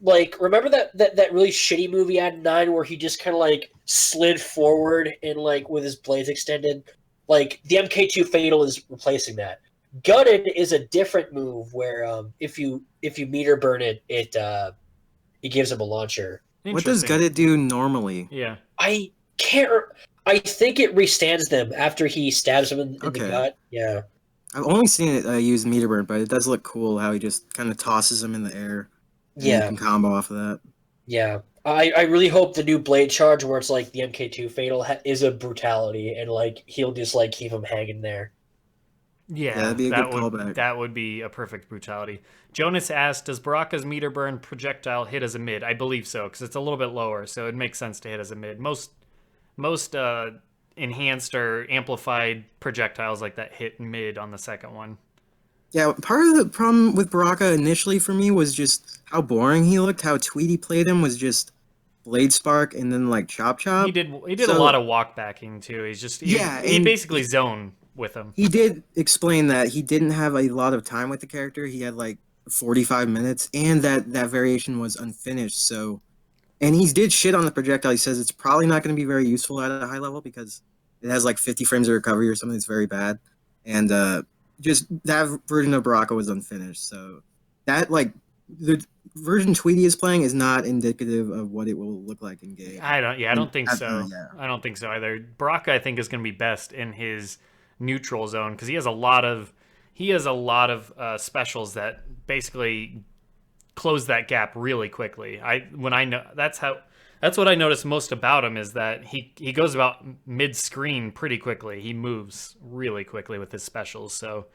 Like remember that really shitty movie at 9 where he just kind of like slid forward and like with his blades extended. Like the MK2 Fatal is replacing that. Gutted is a different move where if you meter burn it, it gives him a launcher. What does Interesting. Gutted do normally? Yeah. I can't. I think it restands them after he stabs him in the Okay. gut. Yeah. I've only seen it use meter burn, but it does look cool how he just kind of tosses him in the air. And Yeah. you can combo off of that. Yeah. I really hope the new blade charge where it's like the MK2 Fatal is a brutality and like he'll just like keep him hanging there. Yeah, that'd be a that good would callback. that would be a perfect brutality. Jonas asked, "Does Baraka's meter burn projectile hit as a mid?" I believe so, because it's a little bit lower, so it makes sense to hit as a mid. Most enhanced or amplified projectiles like that hit mid on the second one. Yeah, part of the problem with Baraka initially for me was just how boring he looked. How Tweety played him was just blade spark and then like chop chop. He did a So- lot of walk backing too. He's just Yeah, he and- basically zone with him. He did explain that he didn't have a lot of time with the character. He had like 45 minutes, and that variation was unfinished. So, and he did shit on the projectile. He says it's probably not going to be very useful at a high level because it has like 50 frames of recovery or something. It's very bad, and just that version of Baraka was unfinished. So that like the version Tweety is playing is not indicative of what it will look like in game. I don't think so. Yeah. I don't think so either. Baraka, I think, is going to be best in his neutral zone because he he has a lot of specials that basically close that gap really quickly. That's what I notice most about him is that he goes about mid-screen pretty quickly. He moves really quickly with his specials, so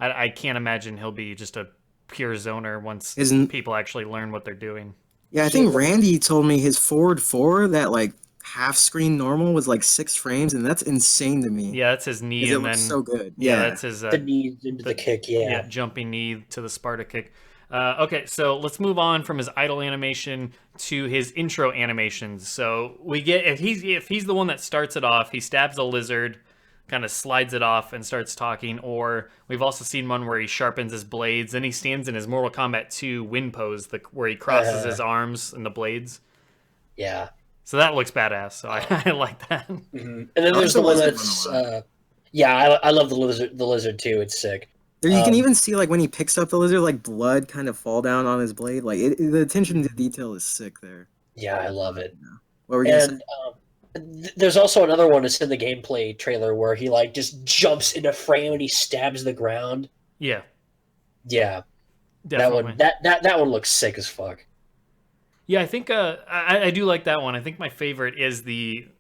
I can't imagine he'll be just a pure zoner once people actually learn what they're doing. Yeah, I think Randy told me his forward four, that like half screen normal was like 6 frames, and that's insane to me. Yeah, that's his knee, and It then looks so good. yeah, that's his the knee into the kick. Yeah. jumping knee to the Sparta kick. Okay, so let's move on from his idle animation to his intro animations. So we get if he's the one that starts it off, he stabs a lizard, kind of slides it off and starts talking. Or we've also seen one where he sharpens his blades, then he stands in his Mortal Kombat 2 wind pose, where he crosses his arms and the blades. Yeah. So that looks badass. So I like that. Mm-hmm. And then there's the one that's I love the lizard too. It's sick. You can even see like when he picks up the lizard, like blood kind of fall down on his blade. Like the attention to detail is sick there. Yeah, I love it. What were you and there's also another one that's in the gameplay trailer where he like just jumps into frame and he stabs the ground. Yeah. Yeah. Definitely. That one looks sick as fuck. Yeah, I think I do like that one. I think my favorite is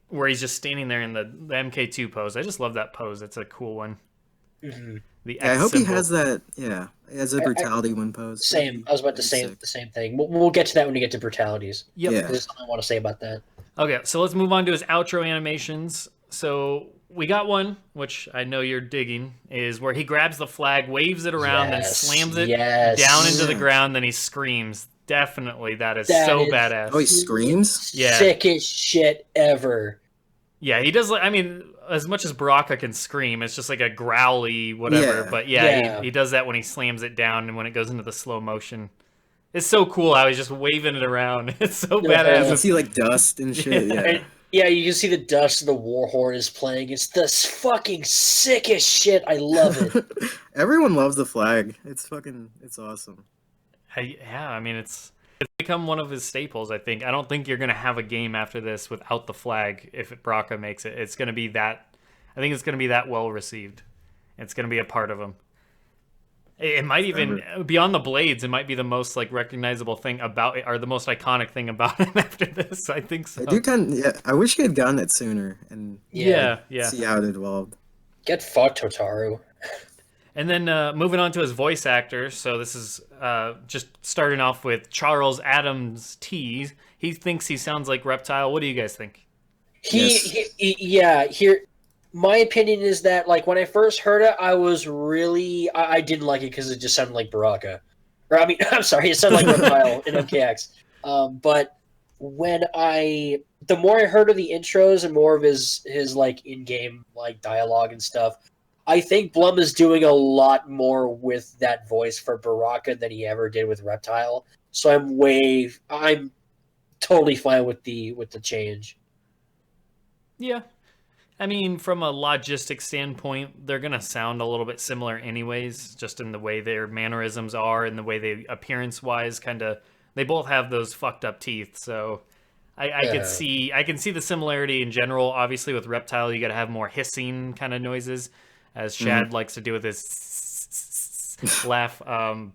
where he's just standing there in the MK2 pose. I just love that pose. It's a cool one. Mm-hmm. I hope he has that. Yeah, as a brutality one pose. Same. I was about to say the same thing. We'll get to that when we get to brutalities. Yep. Yeah. There's something I want to say about that. Okay, so let's move on to his outro animations. So we got one, which I know you're digging, is where he grabs the flag, waves it around, then slams it down into the ground, then he screams. Definitely, that is badass. Oh, he screams? Yeah. Sickest shit ever. Yeah, he does. I mean, as much as Baraka can scream, it's just like a growly whatever. Yeah. But yeah. He does that when he slams it down and when it goes into the slow motion. It's so cool how he's just waving it around. It's so badass. You can see like dust and shit. Yeah. Yeah, you can see the dust of the war horn is playing. It's the fucking sickest shit. I love it. Everyone loves the flag. It's awesome. Yeah, I mean, it's become one of his staples, I think. I don't think you're going to have a game after this without the flag if Baraka makes it. It's going to be that... I think it's going to be that well received. It's going to be a part of him. It might even, beyond the blades, it might be the most like recognizable thing about it, or the most iconic thing about him after this. I think so. I wish he had gotten it sooner and see how it evolved. Get fucked, Totaru. And then moving on to his voice actor. So this is just starting off with Charles Adams T. He thinks he sounds like Reptile. What do you guys think? My opinion is that, like, when I first heard it, I didn't like it because it just sounded like Baraka. Or, I mean, I'm sorry, it sounded like Reptile in MKX. But the more I heard of the intros and more of his like, in-game, like, dialogue and stuff, I think Blum is doing a lot more with that voice for Baraka than he ever did with Reptile. So I'm totally fine with the change. Yeah. I mean, from a logistics standpoint, they're going to sound a little bit similar anyways, just in the way their mannerisms are and the way they, appearance-wise, kind of, they both have those fucked up teeth, so I can see the similarity in general. Obviously, with Reptile, you got to have more hissing kind of noises, as Shad likes to do with his laugh.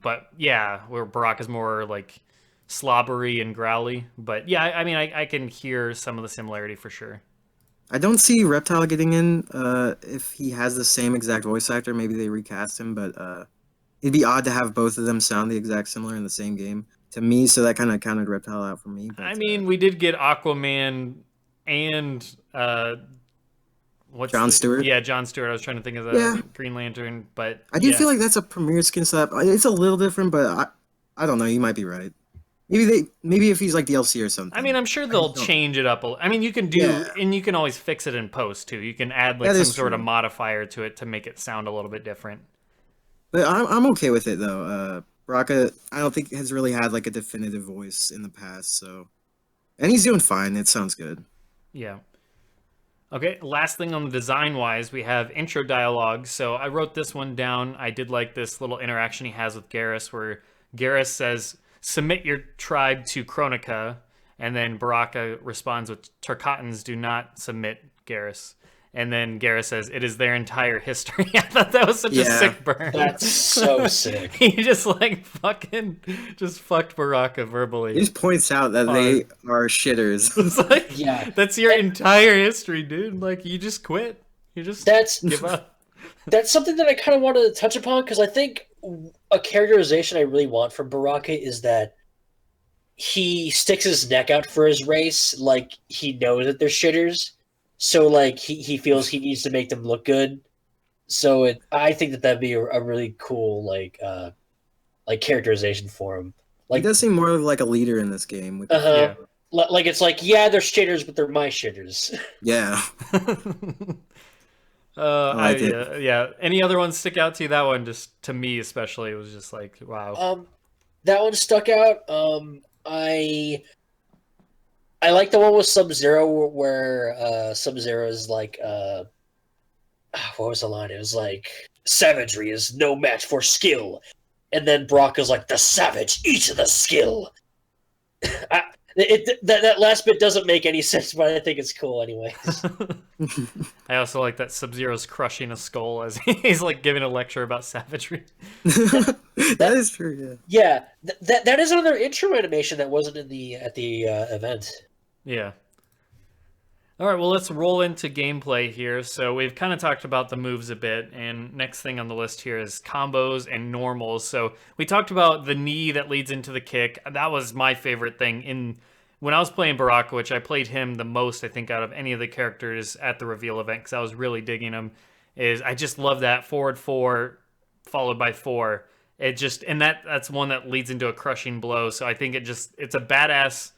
But yeah, where Baraka's more like slobbery and growly. But yeah, I mean, I can hear some of the similarity for sure. I don't see Reptile getting in if he has the same exact voice actor. Maybe they recast him, but it'd be odd to have both of them sound the exact similar in the same game to me. So that kind of counted Reptile out for me. But, I mean, we did get Aquaman and John Stewart. Yeah, John Stewart. I was trying to think of the Green Lantern, but I do feel like that's a premiere skin slap. It's a little different, but I don't know. You might be right. Maybe if he's like DLC or something. I mean, I'm sure they'll change it up. I mean, you can do, and you can always fix it in post too. You can add like some sort of modifier to it to make it sound a little bit different. But I'm okay with it though. Baraka, I don't think has really had like a definitive voice in the past, so, and he's doing fine. It sounds good. Yeah. Okay, last thing on the design-wise, we have intro dialogue. So I wrote this one down. I did like this little interaction he has with Garrus, where Garrus says, "Submit your tribe to Kronika," and then Baraka responds with, "Tarkatans do not submit, Garrus." And then Garrus says, "It is their entire history." I thought that was such a Yeah. sick burn. That's so sick. He just like fucking just fucked Baraka verbally. He just points out that they are shitters. It's like, Yeah. that's your entire history, dude. Like, you just quit. You just give up. That's something that I kind of wanted to touch upon, because I think a characterization I really want from Baraka is that he sticks his neck out for his race, like he knows that they're shitters, so like he feels he needs to make them look good. So I think that'd be a really cool like characterization for him. Like, he does seem more like a leader in this game. With Yeah. like it's like, yeah, they're shitters, but they're my shitters. yeah. I like it. yeah. Any other ones stick out to you? That one, just to me especially, was just like, wow. That one stuck out. I like the one with Sub-Zero where Sub-Zero is like, what was the line? It was like, savagery is no match for skill. And then Brock is like, the savage eats the skill. That last bit doesn't make any sense, but I think it's cool anyways. I also like that Sub-Zero's crushing a skull as he's like giving a lecture about savagery. That is true. Yeah. Yeah, that is another intro animation that wasn't at the event. Yeah. All right, well, let's roll into gameplay here. So we've kind of talked about the moves a bit, and next thing on the list here is combos and normals. So we talked about the knee that leads into the kick. That was my favorite thing when I was playing Baraka, which I played him the most, I think, out of any of the characters at the reveal event, because I was really digging him. I just love that forward 4 followed by 4. That's one that leads into a crushing blow. So I think it's a badass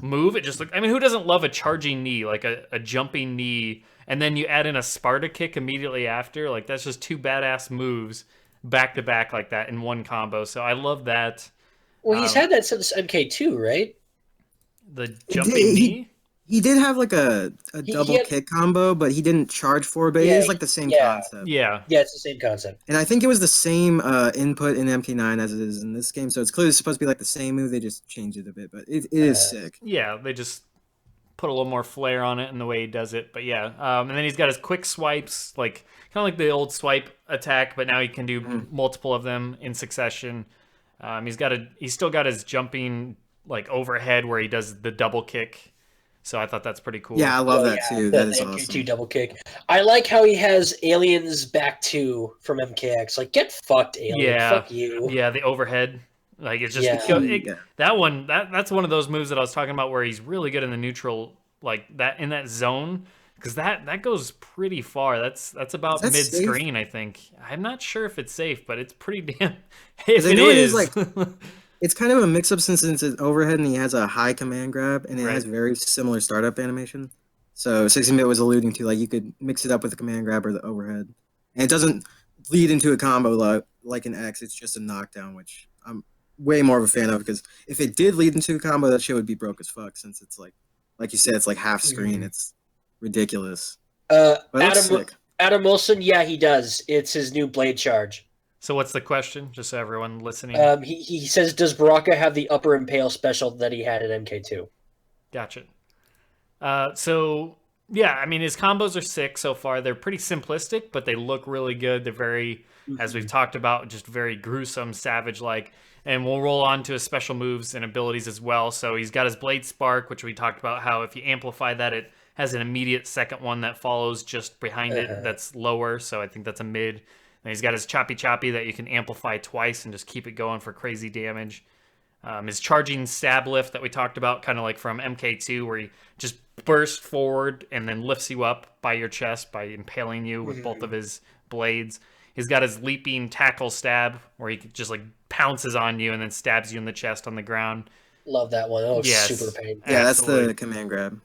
move. It just who doesn't love a charging knee, like a jumping knee, and then you add in a Sparta kick immediately after? Like, that's just two badass moves back to back like that in one combo. So I love that. Well, he's had that since MK2, right? The jumping knee? He did have like a double kick combo, but he didn't charge forward, but it is like the same concept. Yeah, it's the same concept. And I think it was the same input in MK9 as it is in this game, so it's clearly supposed to be like the same move, they just changed it a bit, but it is sick. Yeah, they just put a little more flair on it in the way he does it, but yeah. And then he's got his quick swipes, like kind of like the old swipe attack, but now he can do multiple of them in succession. He's still got his jumping like overhead where he does the double kick. So I thought that's pretty cool. Yeah, I love that too. That is MK2 awesome. double kick. I like how he has Aliens Back 2 from MKX. Like, get fucked, Alien. Yeah. Fuck you. Yeah, the overhead. Like, it's just that one. That's one of those moves that I was talking about where he's really good in the neutral, like that in that zone, because that goes pretty far. That's about mid screen, I think. I'm not sure if it's safe, but it's pretty damn. If it is, like. It's kind of a mix-up since it's overhead and he has a high command grab, and it has very similar startup animation. So 16-bit was alluding to, like, you could mix it up with the command grab or the overhead. And it doesn't lead into a combo like an X, it's just a knockdown, which I'm way more of a fan of, because if it did lead into a combo, that shit would be broke as fuck, since it's like you said, it's like half screen. It's ridiculous. Adam Wilson, yeah, he does. It's his new blade charge. So what's the question, just so everyone listening? He says, does Baraka have the upper impale special that he had at MK2? Gotcha. So, yeah, I mean, his combos are sick so far. They're pretty simplistic, but they look really good. They're very, as we've talked about, just very gruesome, savage-like. And we'll roll on to his special moves and abilities as well. So he's got his Blade Spark, which we talked about how if you amplify that, it has an immediate second one that follows just behind it that's lower. So I think that's a mid. And he's got his Choppy Choppy that you can amplify twice and just keep it going for crazy damage. His charging stab lift that we talked about, kind of like from MK2, where he just bursts forward and then lifts you up by your chest by impaling you with both of his blades. He's got his leaping tackle stab, where he just like pounces on you and then stabs you in the chest on the ground. Love that one. Oh, super pain. Yeah, that's the command grab.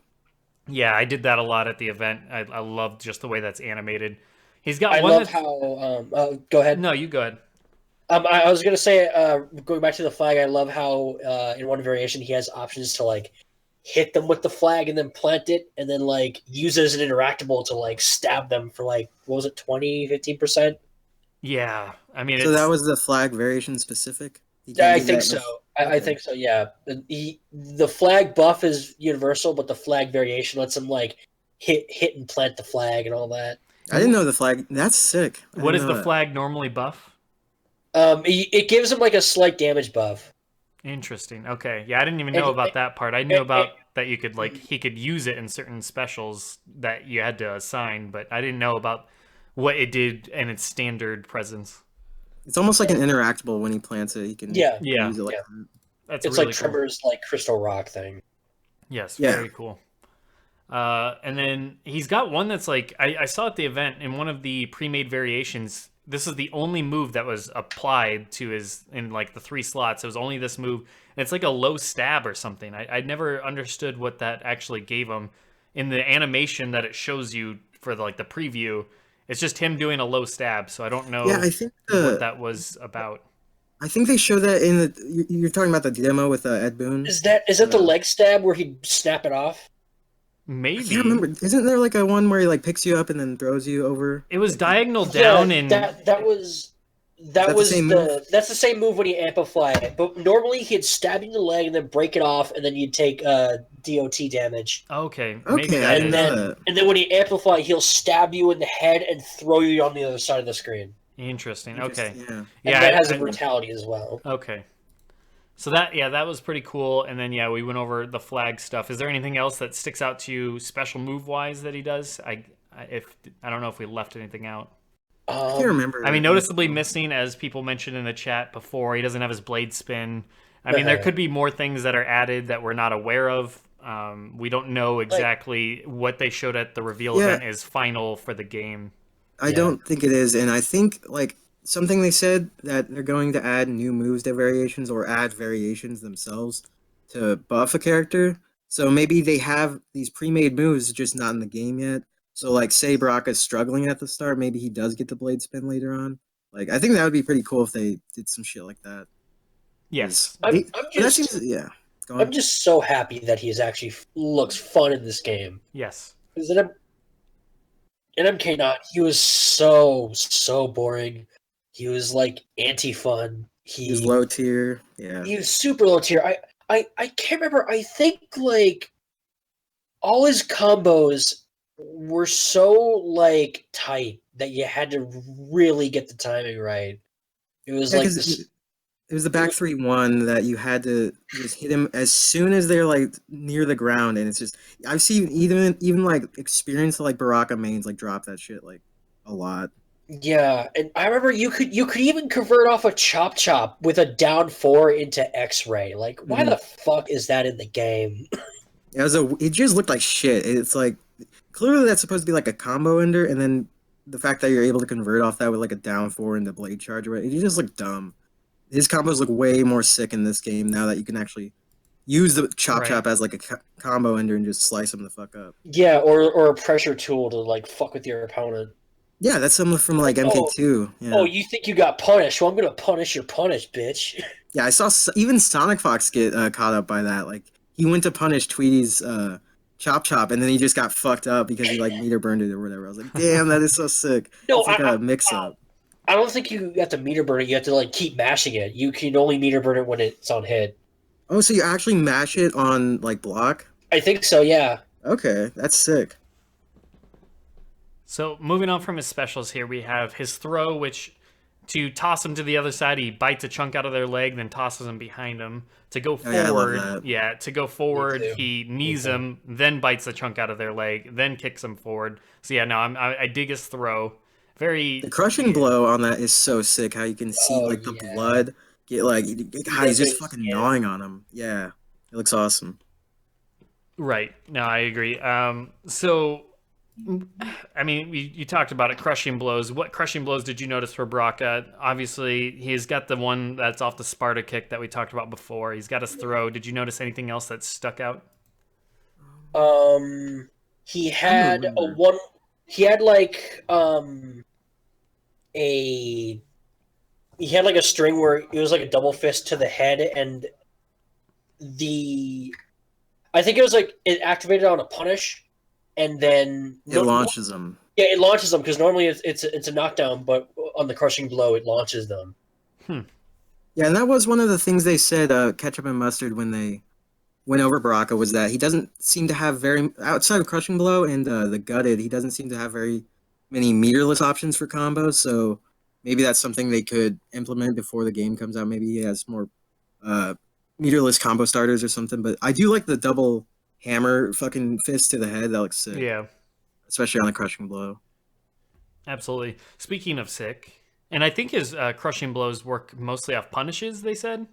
Yeah, I did that a lot at the event. I love just the way that's animated. He's got. I love how. Go ahead. No, you go ahead. I was gonna say, going back to the flag, I love how in one variation he has options to like hit them with the flag and then plant it, and then like use it as an interactable to like stab them for like, what was it, 15%? Yeah, I mean, so that was the flag variation specific. I think so. I think so. Yeah, the flag buff is universal, but the flag variation lets him like hit and plant the flag and all that. I didn't know the flag. That's sick. What does the flag normally buff? It gives him like a slight damage buff. Interesting. Okay. Yeah, I didn't even know about that part. I knew about that you could he could use it in certain specials that you had to assign, but I didn't know about what it did in its standard presence. It's almost like an interactable when he plants it. He can use it like that. That's it's really like cool. Tremor's like crystal rock thing. Yes, very cool. And then he's got one that's like I saw at the event in one of the pre-made variations. This is the only move that was applied to his in like the 3 slots. It was only this move. And it's like a low stab or something. I never understood what that actually gave him. In the animation that it shows you for the preview, it's just him doing a low stab. So I don't know I think what that was about. I think they show that in the. You're talking about the demo with Ed Boon. Is that the leg stab where he'd snap it off? Maybe. I can't remember. Isn't there like a one where he like picks you up and then throws you over? It was diagonal down and that's the same move when you amplify it. But normally he'd stab you in the leg and then break it off, and then you'd take DOT damage. Okay. Okay. And then when you amplify, he'll stab you in the head and throw you on the other side of the screen. Interesting. Okay. Yeah. And that has a brutality as well. Okay. So that was pretty cool. And then we went over the flag stuff. Is there anything else that sticks out to you, special move wise, that he does? I don't know if we left anything out. I can't remember. I mean, noticeably missing, as people mentioned in the chat before, he doesn't have his blade spin. I mean, there could be more things that are added that we're not aware of. We don't know exactly what they showed at the reveal event is final for the game. I don't think it is, and I think like something they said that they're going to add new moves to variations or add variations themselves to buff a character. So maybe they have these pre-made moves just not in the game yet. So like say Baraka's struggling at the start, maybe he does get the blade spin later on. Like I think that would be pretty cool if they did some shit like that. Yes. I'm just so happy that he's actually looks fun in this game. Yes. Because in MK9, he was so boring. He was like anti-fun. He was low tier. Yeah. He was super low tier. I can't remember. I think like all his combos were so like tight that you had to really get the timing right. It was like this. It was the back 3-1 that you had to just hit him as soon as they're like near the ground, and it's just I've seen even like experienced like Baraka mains like drop that shit like a lot. Yeah, and I remember you could even convert off a chop with a down 4 into X-ray. Like, why the fuck is that in the game? It just looked like shit. It's like clearly that's supposed to be like a combo ender, and then the fact that you're able to convert off that with like a down 4 into blade charge, it just looked dumb. His combos look way more sick in this game now that you can actually use the chop as like a combo ender and just slice him the fuck up. Yeah, or a pressure tool to like fuck with your opponent. Yeah, that's something from like MK2. Yeah. Oh, you think you got punished? Well, I'm gonna punish your punish, bitch. Yeah, I saw even Sonic Fox get caught up by that. Like he went to punish Tweety's chop, and then he just got fucked up because he like meter burned it or whatever. I was like, damn, that is so sick. No, it's like a mix up. I don't think you have to meter burn it. You have to like keep mashing it. You can only meter burn it when it's on hit. Oh, so you actually mash it on like block? I think so. Yeah. Okay, that's sick. So moving on from his specials here, we have his throw, which to toss him to the other side, he bites a chunk out of their leg, then tosses him behind him. To go forward, he knees him, then bites a chunk out of their leg, then kicks him forward. So yeah, no, I dig his throw. The crushing blow on that is so sick. How you can see the blood get like he's just fucking gnawing on him. Yeah, it looks awesome. Right. No, I agree. So, I mean, you talked about it, crushing blows. What crushing blows did you notice for Baraka? Obviously, he's got the one that's off the Sparta kick that we talked about before. He's got his throw. Did you notice anything else that stuck out? He had He had like a string where it was like a double fist to the head, and I think it was like it activated on a punish, and then it launches them. Yeah, it launches them because normally it's a knockdown, but on the crushing blow it launches them. Yeah, and that was one of the things they said. Ketchup and Mustard when they went over Baraka was that he doesn't seem to have very outside of crushing blow and the gutted. He doesn't seem to have very many meterless options for combos. So maybe that's something they could implement before the game comes out. Maybe he has more uh, meterless combo starters or something. But I do like the double hammer fucking fist to the head. That looks sick. Yeah, Especially on the crushing blow. absolutely. Speaking of sick, and I think his crushing blows work mostly off punishes, they said.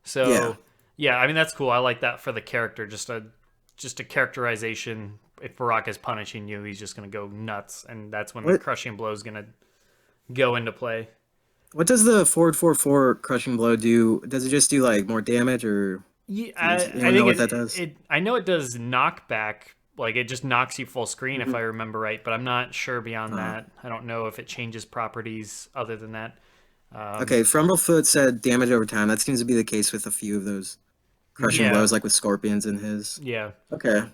So, yeah, I mean, that's cool. I like that for the character. Just a characterization. If Baraka's punishing you, he's just going to go nuts. And that's when the crushing blow is going to go into play. What does the forward 4/4 crushing blow do? Does it just do like more damage or? Yeah, I I know think what that does. I know it does knockback. Like it just knocks you full screen if I remember right, but I'm not sure beyond that. I don't know if it changes properties other than that. Okay, Frumblefoot said damage over time. That seems to be the case with a few of those crushing Yeah. blows, like with Scorpions and his. Yeah, Okay.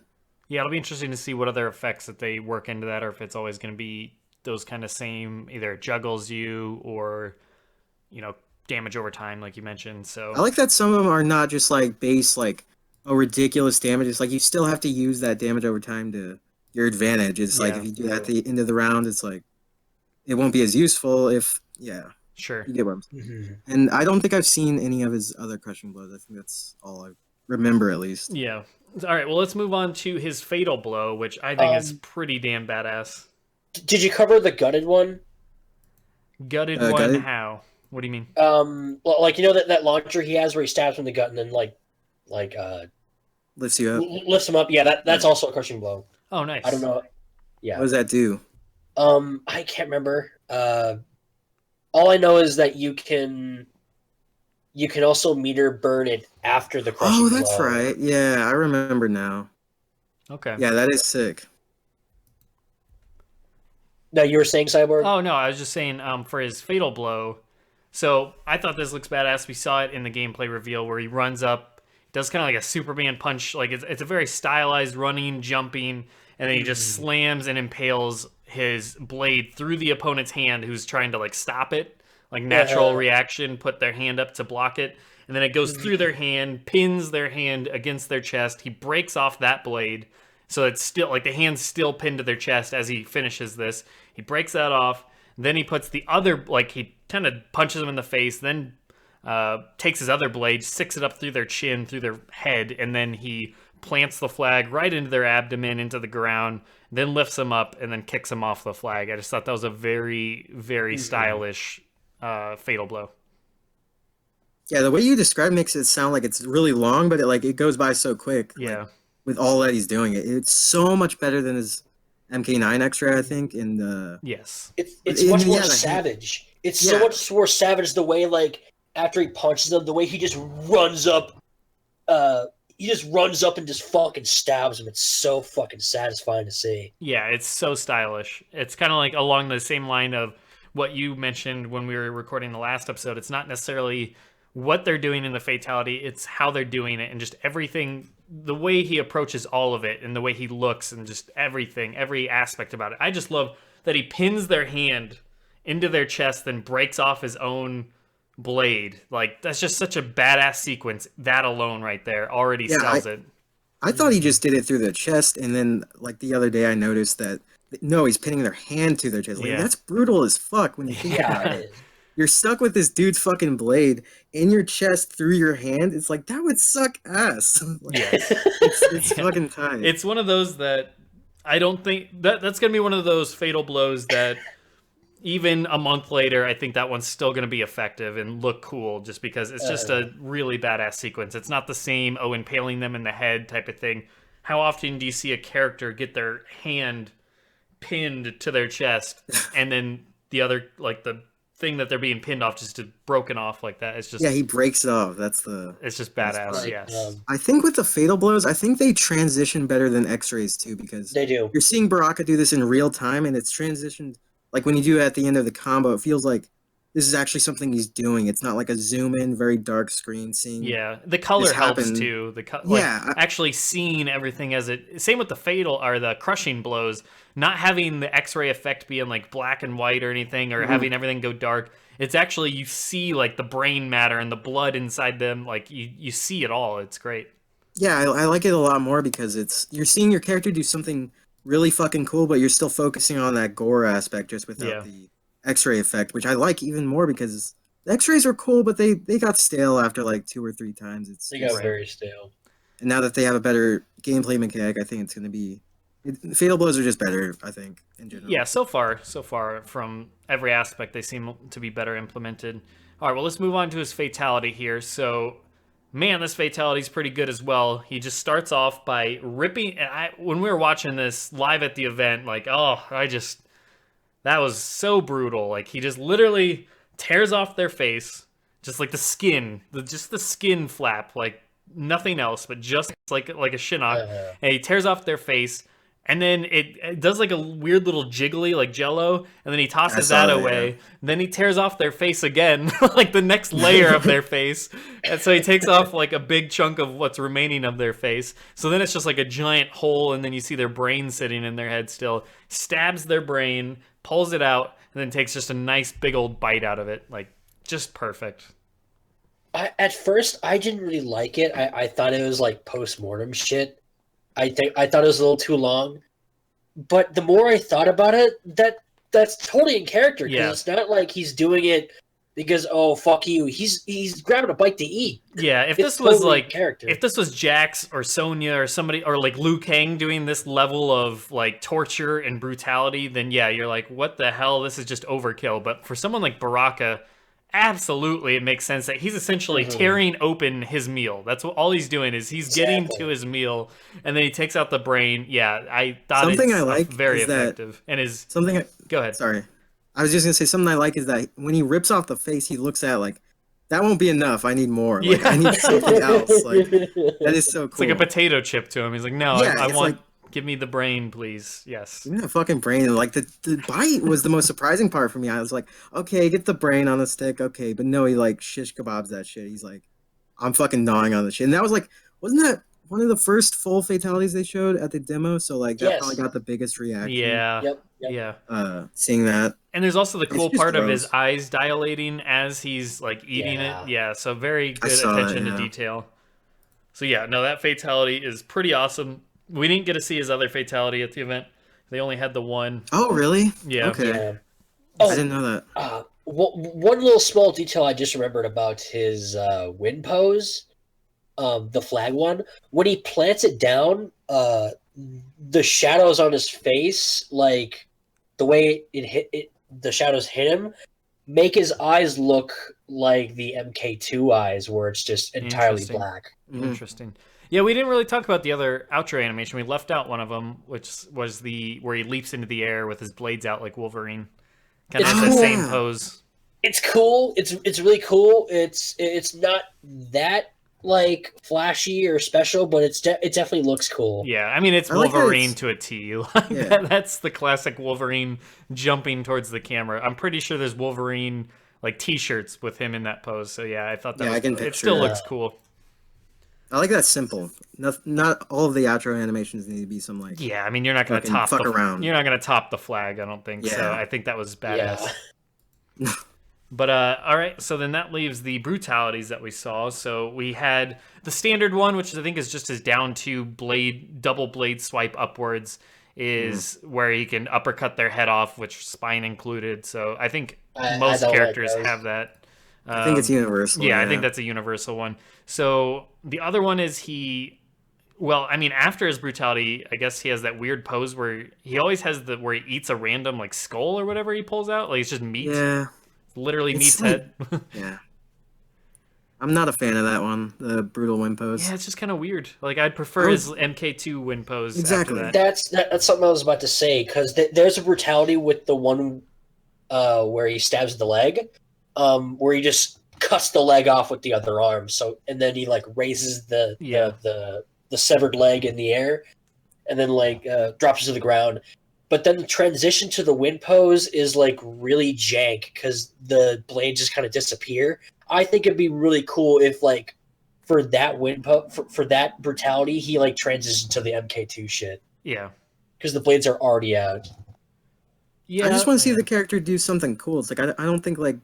yeah, it'll be interesting to see what other effects that they work into that, or if it's always going to be those kind of same. Either it juggles you, or damage over time, like you mentioned. So I like that some of them are not just like base, like ridiculous damage. It's like you still have to use that damage over time to your advantage. It's like Yeah. if you do that at the end of the round, it's like it won't be as useful if, yeah, sure. you get what I'm saying. And I don't think I've seen any of his other crushing blows. I think that's all I remember at least. Yeah. All right. Well, let's move on to his fatal blow, which I think is pretty damn badass. Did you cover the gutted one? Gutted one? Gutted? How? What do you mean? Well, like that launcher he has where he stabs him in the gut and then Lifts you up. lifts him up. Yeah, that's also a crushing blow. Oh, nice. I don't know. Yeah. What does that do? I can't remember. All I know is that you can also meter burn it after the crushing Oh, that's blow. right. Yeah, I remember now. Okay. Yeah, that is sick. No, you were saying Cyborg? Oh no, I was just saying for his fatal blow. So I thought this looks badass. We saw it in the gameplay reveal where he runs up, does kind of like a Superman punch. Like it's a very stylized running, jumping, and then he just slams and impales his blade through the opponent's hand who's trying to like stop it. Like natural reaction, put their hand up to block it. And then it goes through their hand, pins their hand against their chest. He breaks off that blade. So it's still like the hand's still pinned to their chest as he finishes this. He breaks that off. Then he puts the other, like he kind of punches them in the face, then takes his other blade, sticks it up through their chin, through their head, and then he plants the flag right into their abdomen, into the ground, then lifts them up, and then kicks them off the flag. I just thought that was a very, very stylish fatal blow. Yeah, the way you describe makes it sound like it's really long, but it goes by so quick. Yeah. Like, with all that he's doing, it's so much better than his MK9 X-ray, I think. And It's in much the more end, savage. It's so much more savage the way after he punches them, the way he just runs up. He just runs up and just fucking stabs him. It's so fucking satisfying to see. Yeah, it's so stylish. It's kind of like along the same line of what you mentioned when we were recording the last episode. It's not necessarily what they're doing in the fatality, it's how they're doing it, and just everything, the way he approaches all of it, and the way he looks, and just everything, every aspect about it. I just love that he pins their hand into their chest, then breaks off his own blade. Like, that's just such a badass sequence. That alone right there already sells it. I thought he just did it through the chest, and then like the other day I noticed that no, he's pinning their hand to their chest. Like, that's brutal as fuck when you think about it. You're stuck with this dude's fucking blade in your chest through your hand. It's like, that would suck ass. It's fucking tight. It's one of those that I don't think that's going to be one of those fatal blows that even a month later, I think that one's still going to be effective and look cool just because it's just a really badass sequence. It's not the same, impaling them in the head type of thing. How often do you see a character get their hand pinned to their chest and then the other, like the thing that they're being pinned off just broken off like that? It's just he breaks it off. It's just badass. Right. Yes. I think with the fatal blows, I think they transition better than X-rays too, because They do. you're seeing Baraka do this in real time, and it's transitioned. Like when you do it at the end of the combo, it feels like this is actually something he's doing. It's not like a zoom in, very dark screen seeing. Yeah, the color helps too. Actually seeing everything as it. Same with the fatal or the crushing blows. Not having the X-ray effect being like black and white or anything, or having everything go dark. It's actually, you see like the brain matter and the blood inside them. Like you see it all. It's great. Yeah, I like it a lot more because you're seeing your character do something really fucking cool, but you're still focusing on that gore aspect just without Yeah. the X-ray effect, which I like even more because the X-rays were cool, but they got stale after like 2 or 3 times. They got Right. very stale. And now that they have a better gameplay mechanic, I think it's gonna be Fatal Blows are just better. I think in general. Yeah, so far from every aspect, they seem to be better implemented. All right, well, let's move on to his fatality here. So, man, this fatality is pretty good as well. He just starts off by ripping. And when we were watching this live at the event, like, oh, that was so brutal. Like, he just literally tears off their face, just like the skin, just the skin flap, like nothing else, but just like a Shinnok. And he tears off their face. And then it does like a weird little jiggly, like Jello, and then he tosses that away. Yeah. Then he tears off their face again, like the next layer of their face. And so he takes off like a big chunk of what's remaining of their face. So then it's just like a giant hole, and then you see their brain sitting in their head still. Stabs their brain, pulls it out, and then takes just a nice big old bite out of it. Like, just perfect. At first, I didn't really like it. I thought it was like post-mortem shit. I thought it was a little too long, but the more I thought about it, that's totally in character. Yeah. It's not like he's doing it because fuck you. He's grabbing a bite to eat. Yeah, if It's this was totally like character. if this was Jax or Sonya or somebody or like Liu Kang doing this level of like torture and brutality, then yeah, you're like, what the hell? This is just overkill. But for someone like Baraka, absolutely, it makes sense that he's essentially tearing open his meal. That's what all he's doing is he's getting to his meal, and then he takes out the brain. Yeah, I thought Something it's I like very is that- effective. And is Something. go ahead. Sorry, I was just gonna say something I like is that when he rips off the face, he looks at like that won't be enough. I need more. Like Yeah. I need something else. Like that is so cool. It's like a potato chip to him. He's like, no, Yeah, I it's want. like- Give me the brain, please. Yes. Give me that fucking brain. And like the bite was the most surprising part for me. I was like, okay, get the brain on the stick, okay, but no, he like shish kebabs that shit. He's like, I'm fucking gnawing on the shit. And that was like, wasn't that one of the first full fatalities they showed at the demo? So like that Yes. probably got the biggest reaction. Yeah. Yep. Yeah. Seeing that. And there's also the cool just part of his gross. eyes dilating as he's like eating Yeah. it. Yeah, so very good saw that, attention to yeah. detail. So yeah, no, that fatality is pretty awesome. We didn't get to see his other fatality at the event. They only had the one. Oh really? Yeah. Okay. Yeah. I didn't know that. One little small detail I just remembered about his win pose, the flag one. When he plants it down, the shadows on his face, like the way the shadows hit him, make his eyes look like the MK2 eyes, where it's just entirely Interesting. black. Interesting. Yeah, we didn't really talk about the other outro animation. We left out one of them, which was the where he leaps into the air with his blades out like Wolverine. Kind of It's has the cool. same pose. It's cool. It's really cool. It's not that like flashy or special, but it definitely looks cool. Yeah, I mean, it's I like how Wolverine it's- to a T. Like, Yeah. that's the classic Wolverine jumping towards the camera. I'm pretty sure there's Wolverine like T-shirts with him in that pose. So yeah, I thought that Yeah, was I can it picture still that. looks cool. I like that simple. Not all of the outro animations need to be some like Yeah, I mean, you're not going to Fucking top fuck the, around. You're not going to top the flag, I don't think. So Yeah. I think that was badass. Yeah. But all right, so then that leaves the brutalities that we saw. So we had the standard one, which I think is just his down to double blade swipe upwards, is where he can uppercut their head off, which spine included. So I think I most don't like characters those. have that. I think it's universal. Yeah, I think that's a universal one. So the other one is well, I mean, after his brutality, I guess he has that weird pose where he always has where he eats a random like skull or whatever he pulls out. Like it's just meat. Yeah. Literally It's meat's like- head. Yeah. I'm not a fan of that one, the brutal win pose. Yeah, it's just kind of weird. Like I'd prefer his MK2 win pose. Exactly. After that. That's something I was about to say, because there's a brutality with the one where he stabs the leg, where he just cuts the leg off with the other arm. So and then he like raises the severed leg in the air, and then like drops it to the ground. But then the transition to the win pose is like really jank because the blades just kind of disappear. I think it'd be really cool if like for that for that brutality he like transitioned to the MK2 shit. Yeah. Because the blades are already out. Yeah. I just want to see the character do something cool. It's like I don't think like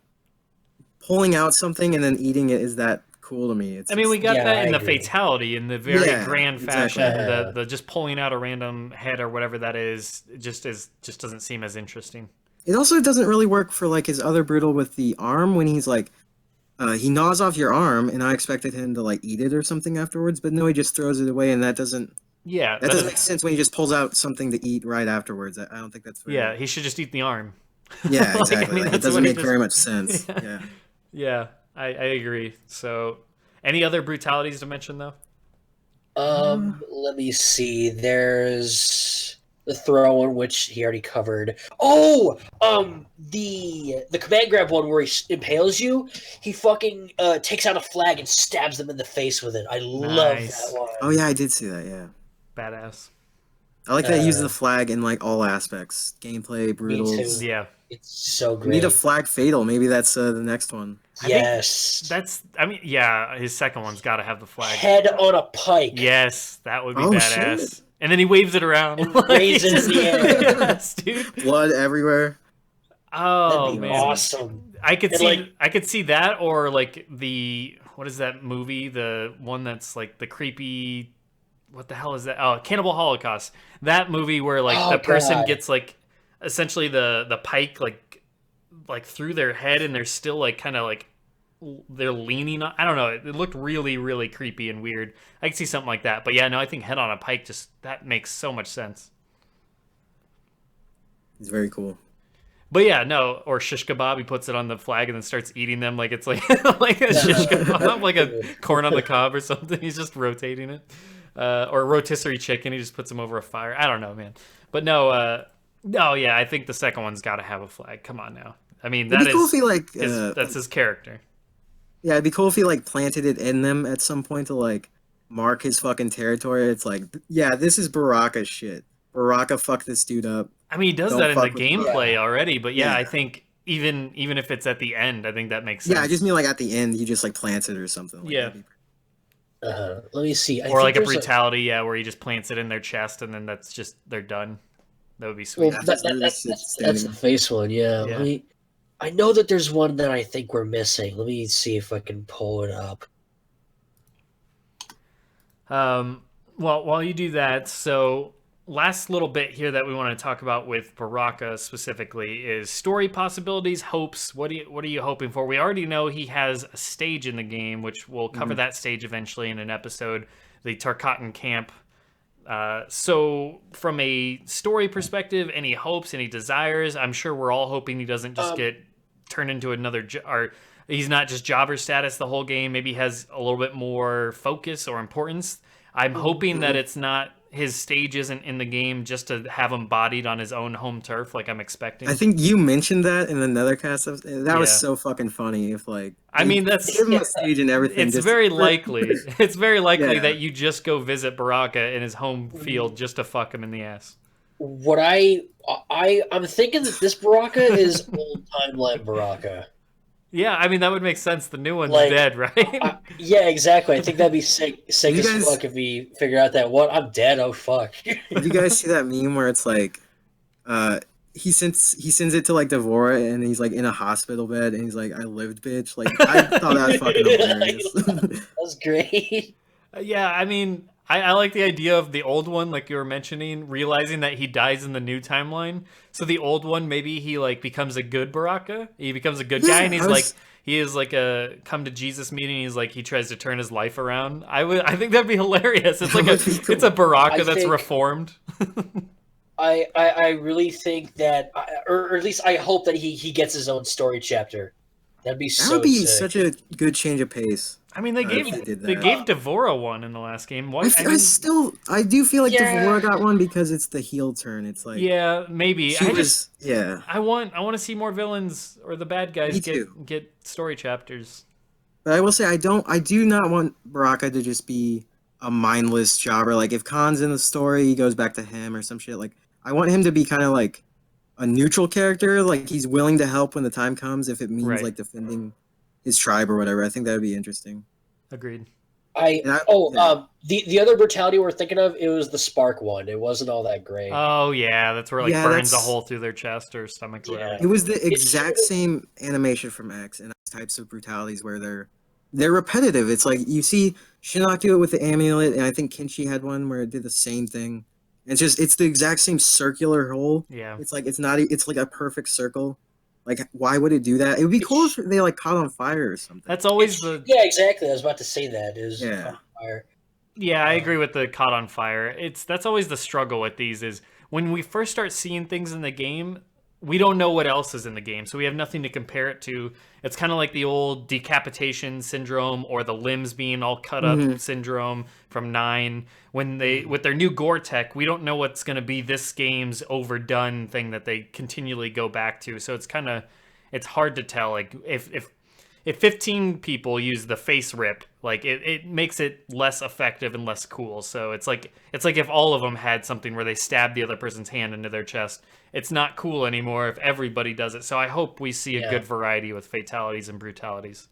pulling out something and then eating it is that cool to me. I mean, we got Yeah, that I in the agree. fatality in the very Yeah, grand exactly. fashion. The just pulling out a random head or whatever that is just doesn't seem as interesting. It also doesn't really work for like his other brutal with the arm when he's like he gnaws off your arm, and I expected him to like eat it or something afterwards, but no, he just throws it away, and Yeah, that doesn't make sense when he just pulls out something to eat right afterwards. I don't think that's very. yeah, he should just eat the arm. Yeah, Like, exactly. Like, it that's doesn't what he make very much sense. Yeah. Yeah. Yeah, I agree. So, any other brutalities to mention though? Let me see. There's the throw one, which he already covered. Oh, the command grab one where he impales you. He fucking takes out a flag and stabs them in the face with it. I love Nice. that one. Oh yeah, I did see that. Yeah. Badass. I like that it uses Uh, the flag in like all aspects, gameplay, Me brutals. too. Yeah. It's so We need great. a flag fatal. Maybe that's the next one. I think Yes. I mean, yeah, his second one's got to have the flag. Head on a pike. Yes, that would be Oh, badass. shit. And then he waves it around. And Like, waves it in the air. Yes, dude. Blood everywhere. Oh That'd be man, awesome. I could And, see like- I could see that, or like what is that movie? The one that's like the creepy. What the hell is that? Oh, Cannibal Holocaust. That movie where like Oh, the person God. gets like essentially the pike like through their head, and they're still like kind of like they're leaning on. I don't know. It looked really really creepy and weird. I could see something like that. But yeah, no, I think head on a pike just that makes so much sense. It's very cool. But yeah, no, or shish kebab, he puts it on the flag and then starts eating them like it's like like a shish kebab, like a corn on the cob or something. He's just rotating it. Or rotisserie chicken, he just puts them over a fire. I don't know, man. But no, yeah, I think the second one's got to have a flag. Come on now. I mean, It'd that be cool is if he like that's his character. yeah, it'd be cool if he like planted it in them at some point to like mark his fucking territory. It's like, yeah, this is Baraka shit. Baraka fucked this dude up. I mean, he does Don't that in the fuck with gameplay already, but yeah, Yeah. I think even if it's at the end, I think that makes sense. Yeah, I just mean like at the end he just like plants it or something. Like, Yeah. that'd be- Let me see. I or think like a there's brutality, yeah, where he just plants it in their chest and then that's just they're done. That would be Well, sweet. that's standing. the face one. Yeah. Yeah. I know that there's one that I think we're missing. Let me see if I can pull it up. Well, while you do that, so last little bit here that we want to talk about with Baraka specifically is story possibilities, hopes. What are you hoping for? We already know he has a stage in the game, which we'll cover that stage eventually in an episode, the Tarkatan camp. So from a story perspective, any hopes, any desires? I'm sure we're all hoping he doesn't just get turned into another or he's not just jobber status the whole game. Maybe he has a little bit more focus or importance. I'm hoping that it's not his stage isn't in the game just to have him bodied on his own home turf like I'm expecting. I think you mentioned that in another cast. That was Yeah. so fucking funny. If like, I mean, that's give him a stage and everything. it's just- very likely. It's very likely Yeah. that you just go visit Baraka in his home field just to fuck him in the ass. What I'm thinking that this Baraka is old timeline Baraka. Yeah, I mean that would make sense. The new one's Like, dead, right? Yeah, exactly. I think that'd be sick You as guys- fuck if we figure out that what I'm dead. Oh fuck. Did you guys see that meme where it's like, he sends it to like Devora and he's like in a hospital bed and he's like, "I lived, bitch." Like I thought that was fucking hilarious. That was great. Yeah, I mean, I like the idea of the old one, like you were mentioning, realizing that he dies in the new timeline. So the old one, maybe he like becomes a good Baraka. He becomes a good guy, Yeah, and he's I was- like he is like a come to Jesus meeting. He's like he tries to turn his life around. I think that'd be hilarious. It's like That would be cool. it's a Baraka I that's think- reformed. I really think that, or at least I hope that he gets his own story chapter. That'd be That so would be sick. such a good change of pace. I mean, they If gave they did they that. gave Devora one in the last game. Why? I do feel like Yeah. Devora got one because it's the heel turn. It's like yeah, maybe. she I was just yeah. I want to see more villains or the bad guys Me too. get story chapters. But I will say I do not want Baraka to just be a mindless jobber. Like if Khan's in the story, he goes back to him or some shit. Like I want him to be kind of like a neutral character. Like he's willing to help when the time comes if it means Right. like defending his tribe or whatever. I think that would be interesting. Agreed. Yeah. The other brutality we're thinking of, it was the spark one. It wasn't all that great. Oh yeah, that's where like Yeah, burns a that's- hole through their chest or stomach or Yeah. whatever. It was the exact same animation from X and types of brutalities where they're they're repetitive. It's like you see Shinnok do it with the amulet, and I think Kinshi had one where it did the same thing. And it's the exact same circular hole. Yeah. It's like it's like a perfect circle. Like, why would it do that? It would be cool if they like caught on fire or something. That's always the Yeah, exactly. I was about to say that. It was Yeah. on fire. Yeah, I agree with the caught on fire. That's always the struggle with these is when we first start seeing things in the game, we don't know what else is in the game, so we have nothing to compare it to. It's kind of like the old decapitation syndrome or the limbs being all cut up syndrome from 9. When they with their new gore tech, we don't know what's going to be this game's overdone thing that they continually go back to. So it's hard to tell. Like if 15 people use the face rip, like it makes it less effective and less cool. So it's like if all of them had something where they stab the other person's hand into their chest. It's not cool anymore if everybody does it. So I hope we see a good variety with fatalities and brutalities.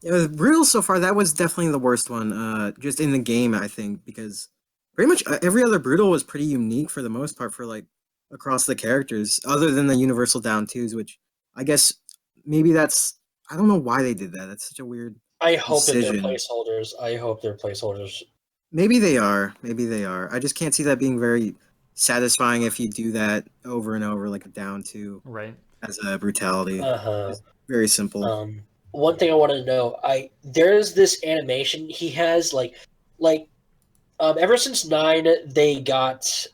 Yeah, the brutal so far, that was definitely the worst one. Just in the game, I think, because pretty much every other brutal was pretty unique for the most part for like across the characters, other than the universal down twos, which I guess maybe I don't know why they did that. That's such a weird I hope that they're decision. placeholders. I hope they're placeholders. Maybe they are. Maybe they are. I just can't see that being very satisfying if you do that over and over, like a down two Right. as a brutality. Uh-huh. It's very simple. One thing I wanted to know, there's this animation he has, ever since 9, they got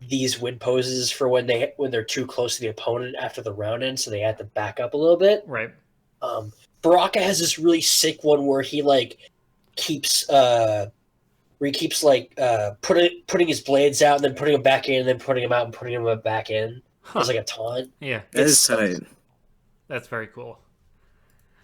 these win poses for when they're too close to the opponent after the round ends, so they have to back up a little bit. Right. Baraka has this really sick one where he keeps putting his blades out and then putting them back in and then putting them out and putting them back in. It's like a taunt. Yeah. That is tight. That's very cool.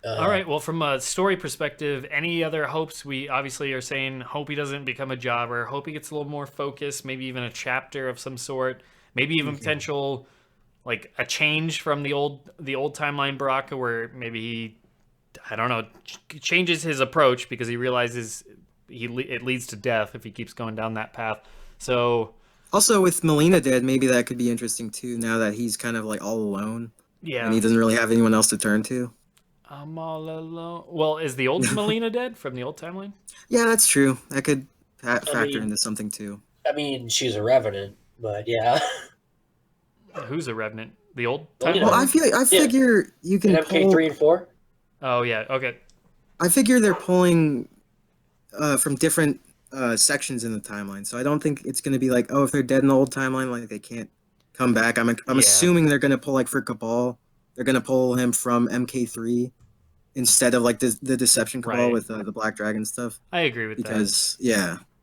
All right. Well, from a story perspective, any other hopes? We obviously are saying hope he doesn't become a jobber. Hope he gets a little more focused. Maybe even a chapter of some sort. Maybe even potential, like a change from the old timeline Baraka, where maybe he, I don't know, changes his approach because he realizes it leads to death if he keeps going down that path. So Also, with Melina dead, maybe that could be interesting too. Now that he's kind of like all alone, yeah, and he doesn't really have anyone else to turn to. I'm all alone. Well, is the old Melina dead from the old timeline? Yeah, that's true. That could factor into something too. I mean, she's a revenant, but yeah. Who's a revenant? The old Melina. timeline? Well, I figure you can pull. MK3 and 4. Oh yeah. Okay. I figure they're pulling from different sections in the timeline, so I don't think it's going to be like, oh, if they're dead in the old timeline, like they can't come back. I'm assuming they're going to pull like for Cabal, they're going to pull him from MK3 instead of like the Deception Cabal with the Black Dragon stuff. I agree with that. Because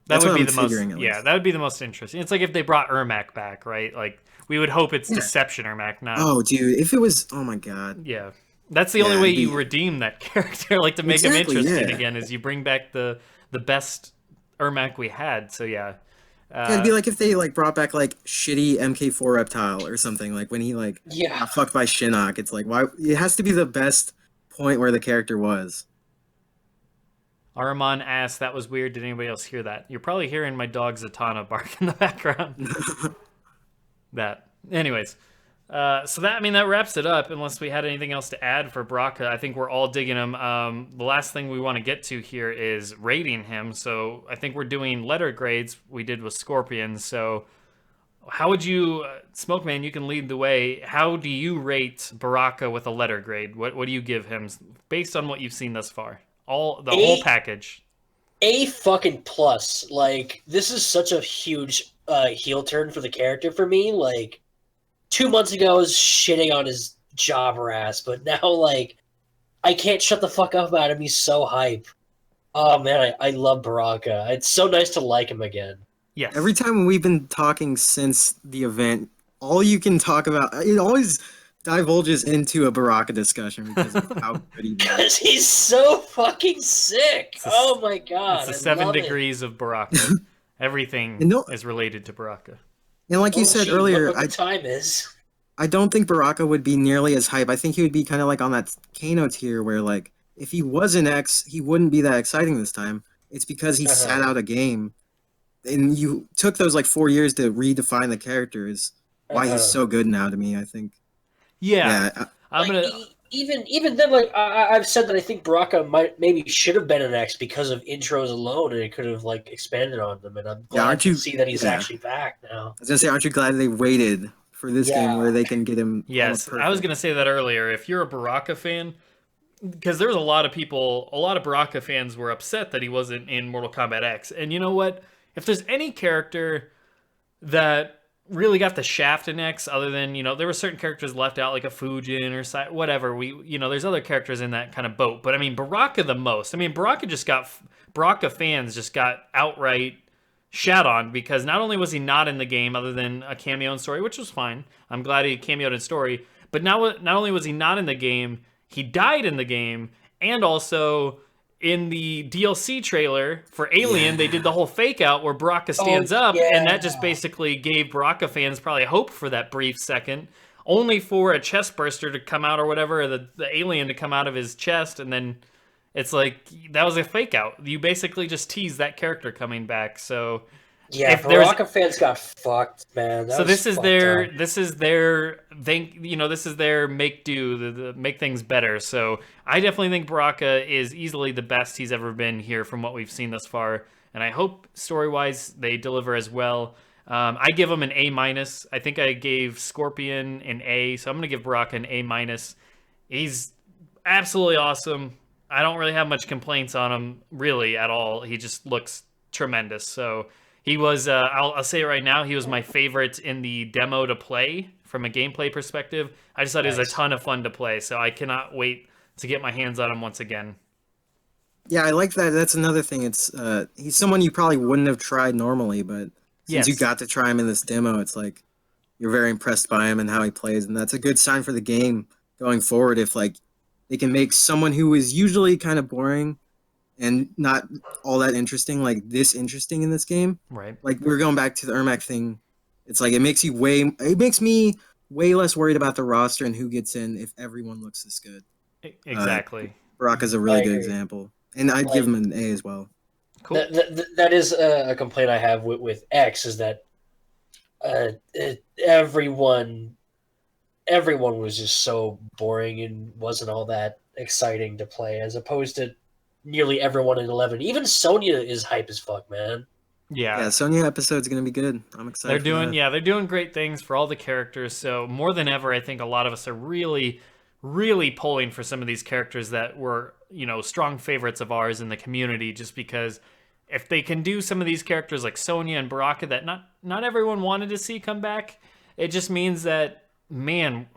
that would be the most. Yeah, that would be the most interesting. It's like if they brought Ermac back, right? Like we would hope it's Deception Ermac, not. Oh, dude, if it was, oh my god. Yeah. That's the only way you redeem that character, like to make him interesting again, is you bring back the best Ermac we had. So yeah, it'd be like if they like brought back like shitty MK4 Reptile or something, like when he got fucked by Shinnok. It's like, why? It has to be the best point where the character was. Araman asked, "That was weird. Did anybody else hear that?" You're probably hearing my dog Zatanna bark in the background. Anyways. So that wraps it up. Unless we had anything else to add for Baraka, I think we're all digging him. The last thing we want to get to here is rating him. So I think we're doing letter grades. We did with Scorpion. So how would you, Smokeman? You can lead the way. How do you rate Baraka with a letter grade? What do you give him based on what you've seen thus far? The whole package. A fucking plus. Like this is such a huge heel turn for the character for me. Like. 2 months ago, I was shitting on his jobber ass, but now, like, I can't shut the fuck up about him. He's so hype. Oh, man, I love Baraka. It's so nice to like him again. Yes. Every time we've been talking since the event, all you can talk about, it always divulges into a Baraka discussion because of how good he is. Because he's so fucking sick. Oh, my God. It's the 7 degrees of Baraka. Everything is related to Baraka. And like you said earlier, what the time is. I don't think Baraka would be nearly as hype. I think he would be kind of like on that Kano tier where, like, if he was an X, he wouldn't be that exciting this time. It's because he sat out a game, and you took those, like, 4 years to redefine the character is why he's so good now to me, I think. Yeah. I'm even then, like I've said that I think Baraka maybe should have been an X because of intros alone, and it could have like expanded on them. And I'm glad to see that he's actually back now. I was gonna say, aren't you glad they waited for this game where they can get him? Yes, I was gonna say that earlier. If you're a Baraka fan, because there was a lot of people, a lot of Baraka fans were upset that he wasn't in Mortal Kombat X. And you know what? If there's any character that really got the shaft in X, other than, you know, there were certain characters left out, like a Fujin or whatever. There's other characters in that kind of boat. But I mean, Baraka the most. I mean, Baraka fans just got outright shat on because not only was he not in the game other than a cameo in story, which was fine. I'm glad he cameoed in story. But now, not only was he not in the game, he died in the game, and also in the DLC trailer for Alien, they did the whole fake out where Baraka stands up, and that just basically gave Baraka fans probably hope for that brief second, only for a chest burster to come out or whatever, or the alien to come out of his chest, and then it's like, that was a fake out. You basically just teased that character coming back, so... Yeah, Baraka fans got fucked, man. This is their make do, the make things better. So I definitely think Baraka is easily the best he's ever been here from what we've seen thus far, and I hope story-wise they deliver as well. I give him an A-. I think I gave Scorpion an A, so I'm gonna give Baraka an A-. He's absolutely awesome. I don't really have much complaints on him really at all. He just looks tremendous. So. He was, I'll say it right now, he was my favorite in the demo to play from a gameplay perspective. I just thought it was a ton of fun to play, so I cannot wait to get my hands on him once again. Yeah, I like that. That's another thing. It's he's someone you probably wouldn't have tried normally, but since you got to try him in this demo, it's like you're very impressed by him and how he plays, and that's a good sign for the game going forward if like they can make someone who is usually kind of boring and not all that interesting, like this interesting in this game. Right. Like we're going back to the Ermac thing. It's like it makes me way less worried about the roster and who gets in if everyone looks this good. Exactly. Baraka's a really good example. And I'd give him an A as well. Cool. That is a complaint I have with X is that everyone was just so boring and wasn't all that exciting to play as opposed to nearly everyone in 11. Even Sonya is hype as fuck, man. Yeah, Sonya episode's gonna be good. I'm excited. They're doing great things for all the characters. So more than ever, I think a lot of us are really, really pulling for some of these characters that were, you know, strong favorites of ours in the community. Just because if they can do some of these characters like Sonya and Baraka that not everyone wanted to see come back, it just means that, man,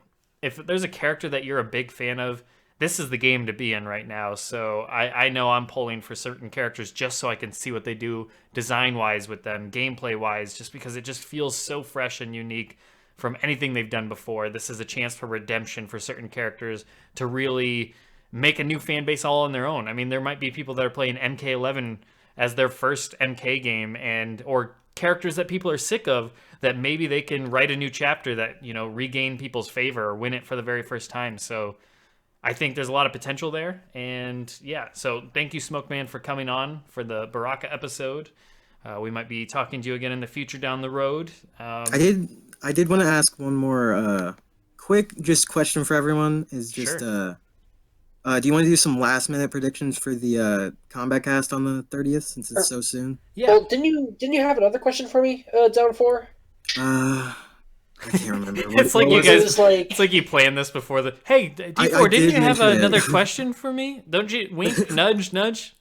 if there's a character that you're a big fan of, this is the game to be in right now. So I know I'm pulling for certain characters just so I can see what they do design-wise with them, gameplay-wise, just because it just feels so fresh and unique from anything they've done before. This is a chance for redemption for certain characters to really make a new fan base all on their own. I mean, there might be people that are playing MK11 as their first MK game, or characters that people are sick of, that maybe they can write a new chapter that, you know, regain people's favor or win it for the very first time. So I think there's a lot of potential there, and yeah, so thank you, Smokeman, for coming on for the Baraka episode. We might be talking to you again in the future down the road. I did want to ask one more quick just question for everyone. Is just sure. Do you want to do some last minute predictions for the Combat Cast on the 30th since it's so soon? Yeah. Well, didn't you have another question for me, Down 4? I can't remember. It's like you planned this before the. Hey, D4, didn't you have another question for me? Don't you wink, nudge, nudge?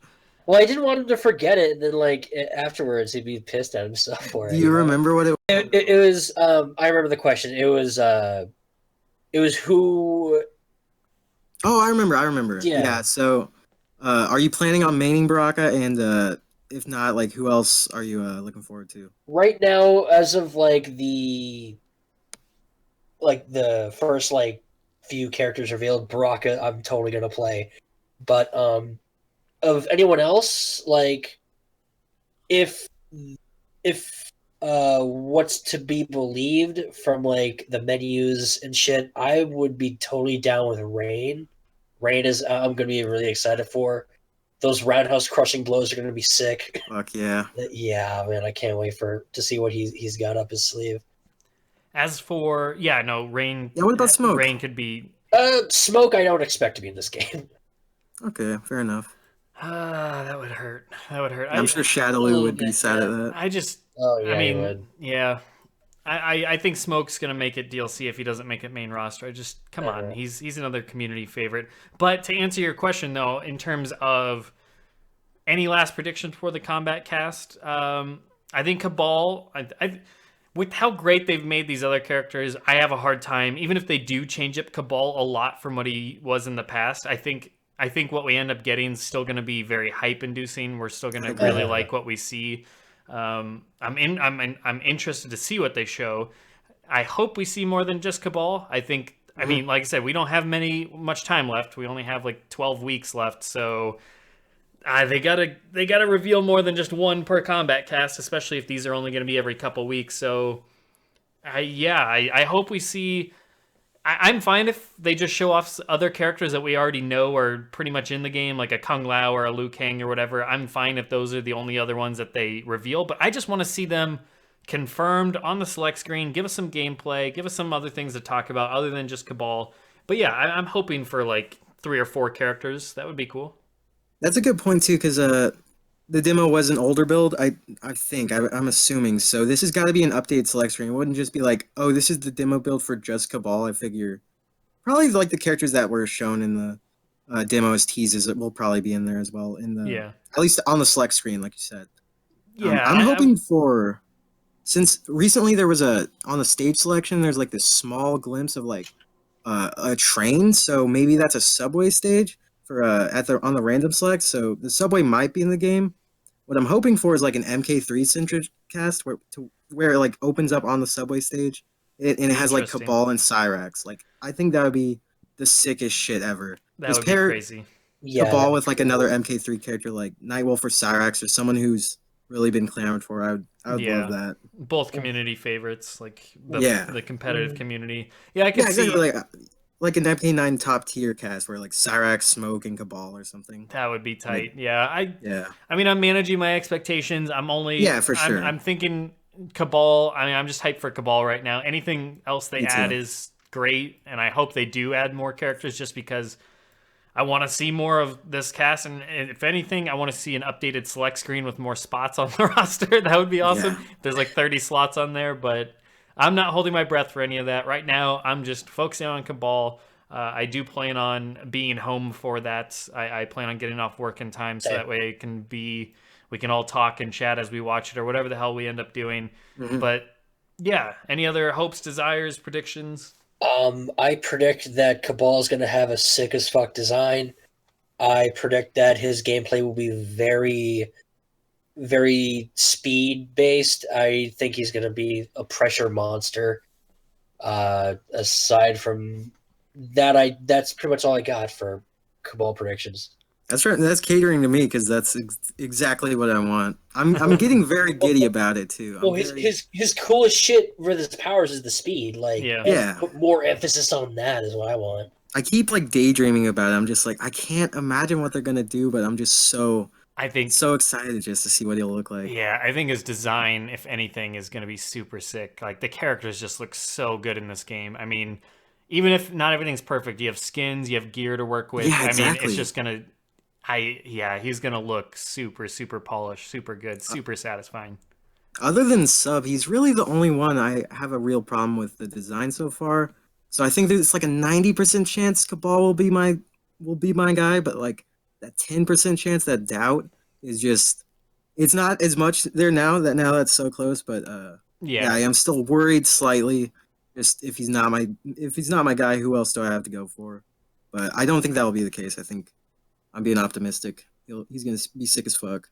Well, I didn't want him to forget it, and then like afterwards he'd be pissed at himself for it. Do you remember what it was? It was. I remember the question. It was who. Oh, I remember. Yeah. So, are you planning on maining Baraka? And if not, like, who else are you looking forward to? Right now, as of the first few characters revealed, Baraka, I'm totally gonna play. But of anyone else, like, if what's to be believed from like the menus and shit, I would be totally down with Rain. Rain is I'm gonna be really excited for. Those roundhouse crushing blows are gonna be sick. Fuck yeah. Yeah, man, I can't wait to see what he's got up his sleeve. As for Rain. Yeah, what about Smoke? Rain could be Smoke, I don't expect to be in this game. Okay, fair enough. That would hurt. That would hurt. I'm sure A Shadaloo little would be bit, sad yeah. at that. I just, Oh I yeah, he mean, would. yeah. I think Smoke's gonna make it DLC if he doesn't make it main roster. I just come on, he's another community favorite. But to answer your question though, in terms of any last predictions for the Combat cast, I think Cabal. With how great they've made these other characters, I have a hard time. Even if they do change up Cabal a lot from what he was in the past, I think what we end up getting is still going to be very hype inducing. We're still going to really like what we see. I'm interested to see what they show. I hope we see more than just Cabal. I mean, like I said, we don't have much time left. We only have like 12 weeks left, so they gotta reveal more than just one per combat cast, especially if these are only going to be every couple weeks. So, I hope we see. I'm fine if they just show off other characters that we already know are pretty much in the game, like a Kung Lao or a Liu Kang or whatever. I'm fine if those are the only other ones that they reveal, but I just want to see them confirmed on the select screen. Give us some gameplay, give us some other things to talk about other than just Cabal. But yeah, I'm hoping for like 3 or 4 characters. That would be cool. That's a good point too, because the demo was an older build. I'm assuming so. This has got to be an updated select screen. It wouldn't just be like, oh, this is the demo build for just Cabal. I figure probably like the characters that were shown in the demo as teases will probably be in there as well in the at least on the select screen, like you said. Yeah, I'm hoping for, since recently there was on the stage selection, there's like this small glimpse of like a train, so maybe that's a subway stage for on the random select. So the subway might be in the game. What I'm hoping for is like an MK3 centric cast where it like opens up on the subway stage, and it has like Cabal and Cyrax. Like I think that would be the sickest shit ever. that Just would be crazy. Yeah, Cabal with like another MK3 character like Nightwolf or Cyrax or someone who's really been clamored for. I would love that. Both community favorites, like the competitive community. Yeah, I Yeah, can see exactly. Like an MK9 top tier cast where like Cyrax, Smoke, and Cabal or something. that would be tight. Like, Yeah, I mean, I'm managing my expectations. for sure. I'm thinking Cabal. I mean, I'm just hyped for Cabal right now. Anything else they Me add too. is great, and I hope they do add more characters just because I want to see more of this cast. And if anything, I want to see an updated select screen with more spots on the roster. That would be awesome. Yeah. There's like 30 slots on there, but I'm not holding my breath for any of that right now. I'm just focusing on Cabal. I do plan on being home for that. I plan on getting off work in time so that way we can all talk and chat as we watch it or whatever the hell we end up doing. But yeah, any other hopes, desires, predictions? I predict that Cabal is going to have a sick as fuck design. I predict that his gameplay will be very, very speed based. I think he's going to be a pressure monster. Aside from that, that's pretty much all I got for Cabal predictions. That's right. That's catering to me because that's exactly what I want. I'm getting very giddy about it too. Well, his coolest shit with his powers is the speed. Like, Yeah. Put more emphasis on that is what I want. I keep like daydreaming about it. I'm just like I can't imagine what they're gonna do, but I'm just so excited just to see what he'll look like. Yeah, I think his design, if anything, is going to be super sick. Like the characters just look so good in this game. I mean, even if not everything's perfect, you have skins, you have gear to work with. Yeah, exactly. I mean, it's just gonna. He's gonna look super, super polished, super good, super satisfying. Other than Sub, he's really the only one I have a real problem with the design so far. So I think there's like a 90% chance Cabal will be my guy, but like that 10% chance, that doubt is just it's not as much there now that's so close, but yeah, I am still worried slightly. Just if he's not my guy, who else do I have to go for? But I don't think that will be the case. I think I'm being optimistic. He's gonna be sick as fuck.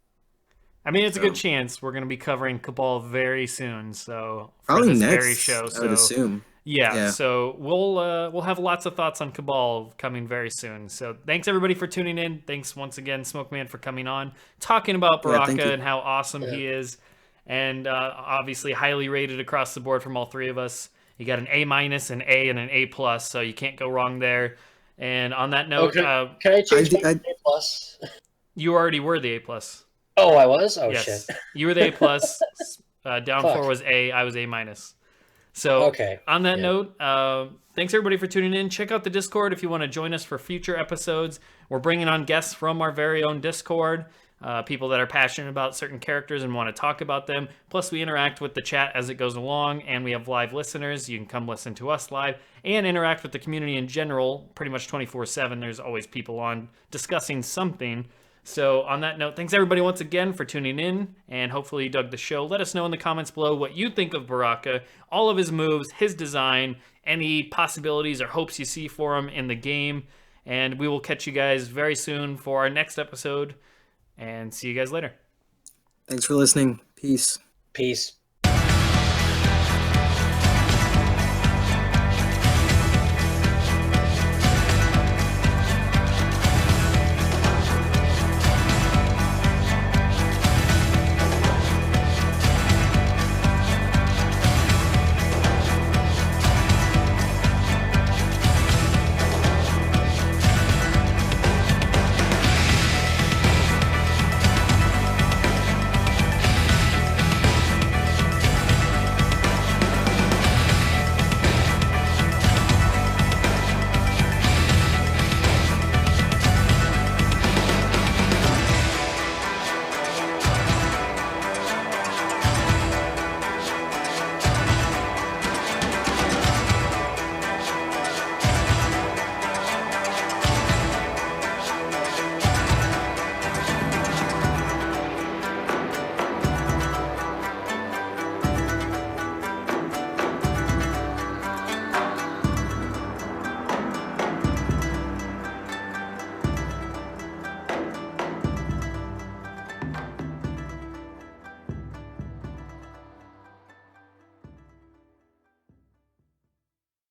I mean, it's a good chance. We're going to be covering Cabal very soon, so probably for this next very show. So I would assume. Yeah, so we'll have lots of thoughts on Cabal coming very soon. So thanks everybody for tuning in. Thanks once again, Smoke Man, for coming on, talking about Baraka and how awesome he is, and obviously highly rated across the board from all three of us. You got an A-, an A, and an A+, so you can't go wrong there. And on that note, can I change my A+? You already were the A+. Oh, I was? Oh, yes. shit. You were the A+. Down 4 was A. I was A-. So Okay. on that Yeah. note, thanks everybody for tuning in. Check out the Discord if you want to join us for future episodes. We're bringing on guests from our very own Discord, people that are passionate about certain characters and want to talk about them. Plus, we interact with the chat as it goes along, and we have live listeners. You can come listen to us live and interact with the community in general pretty much 24/7. There's always people on discussing something. So on that note, thanks everybody once again for tuning in, and hopefully you dug the show. Let us know in the comments below what you think of Baraka, all of his moves, his design, any possibilities or hopes you see for him in the game. And we will catch you guys very soon for our next episode, and see you guys later. Thanks for listening. Peace. Peace.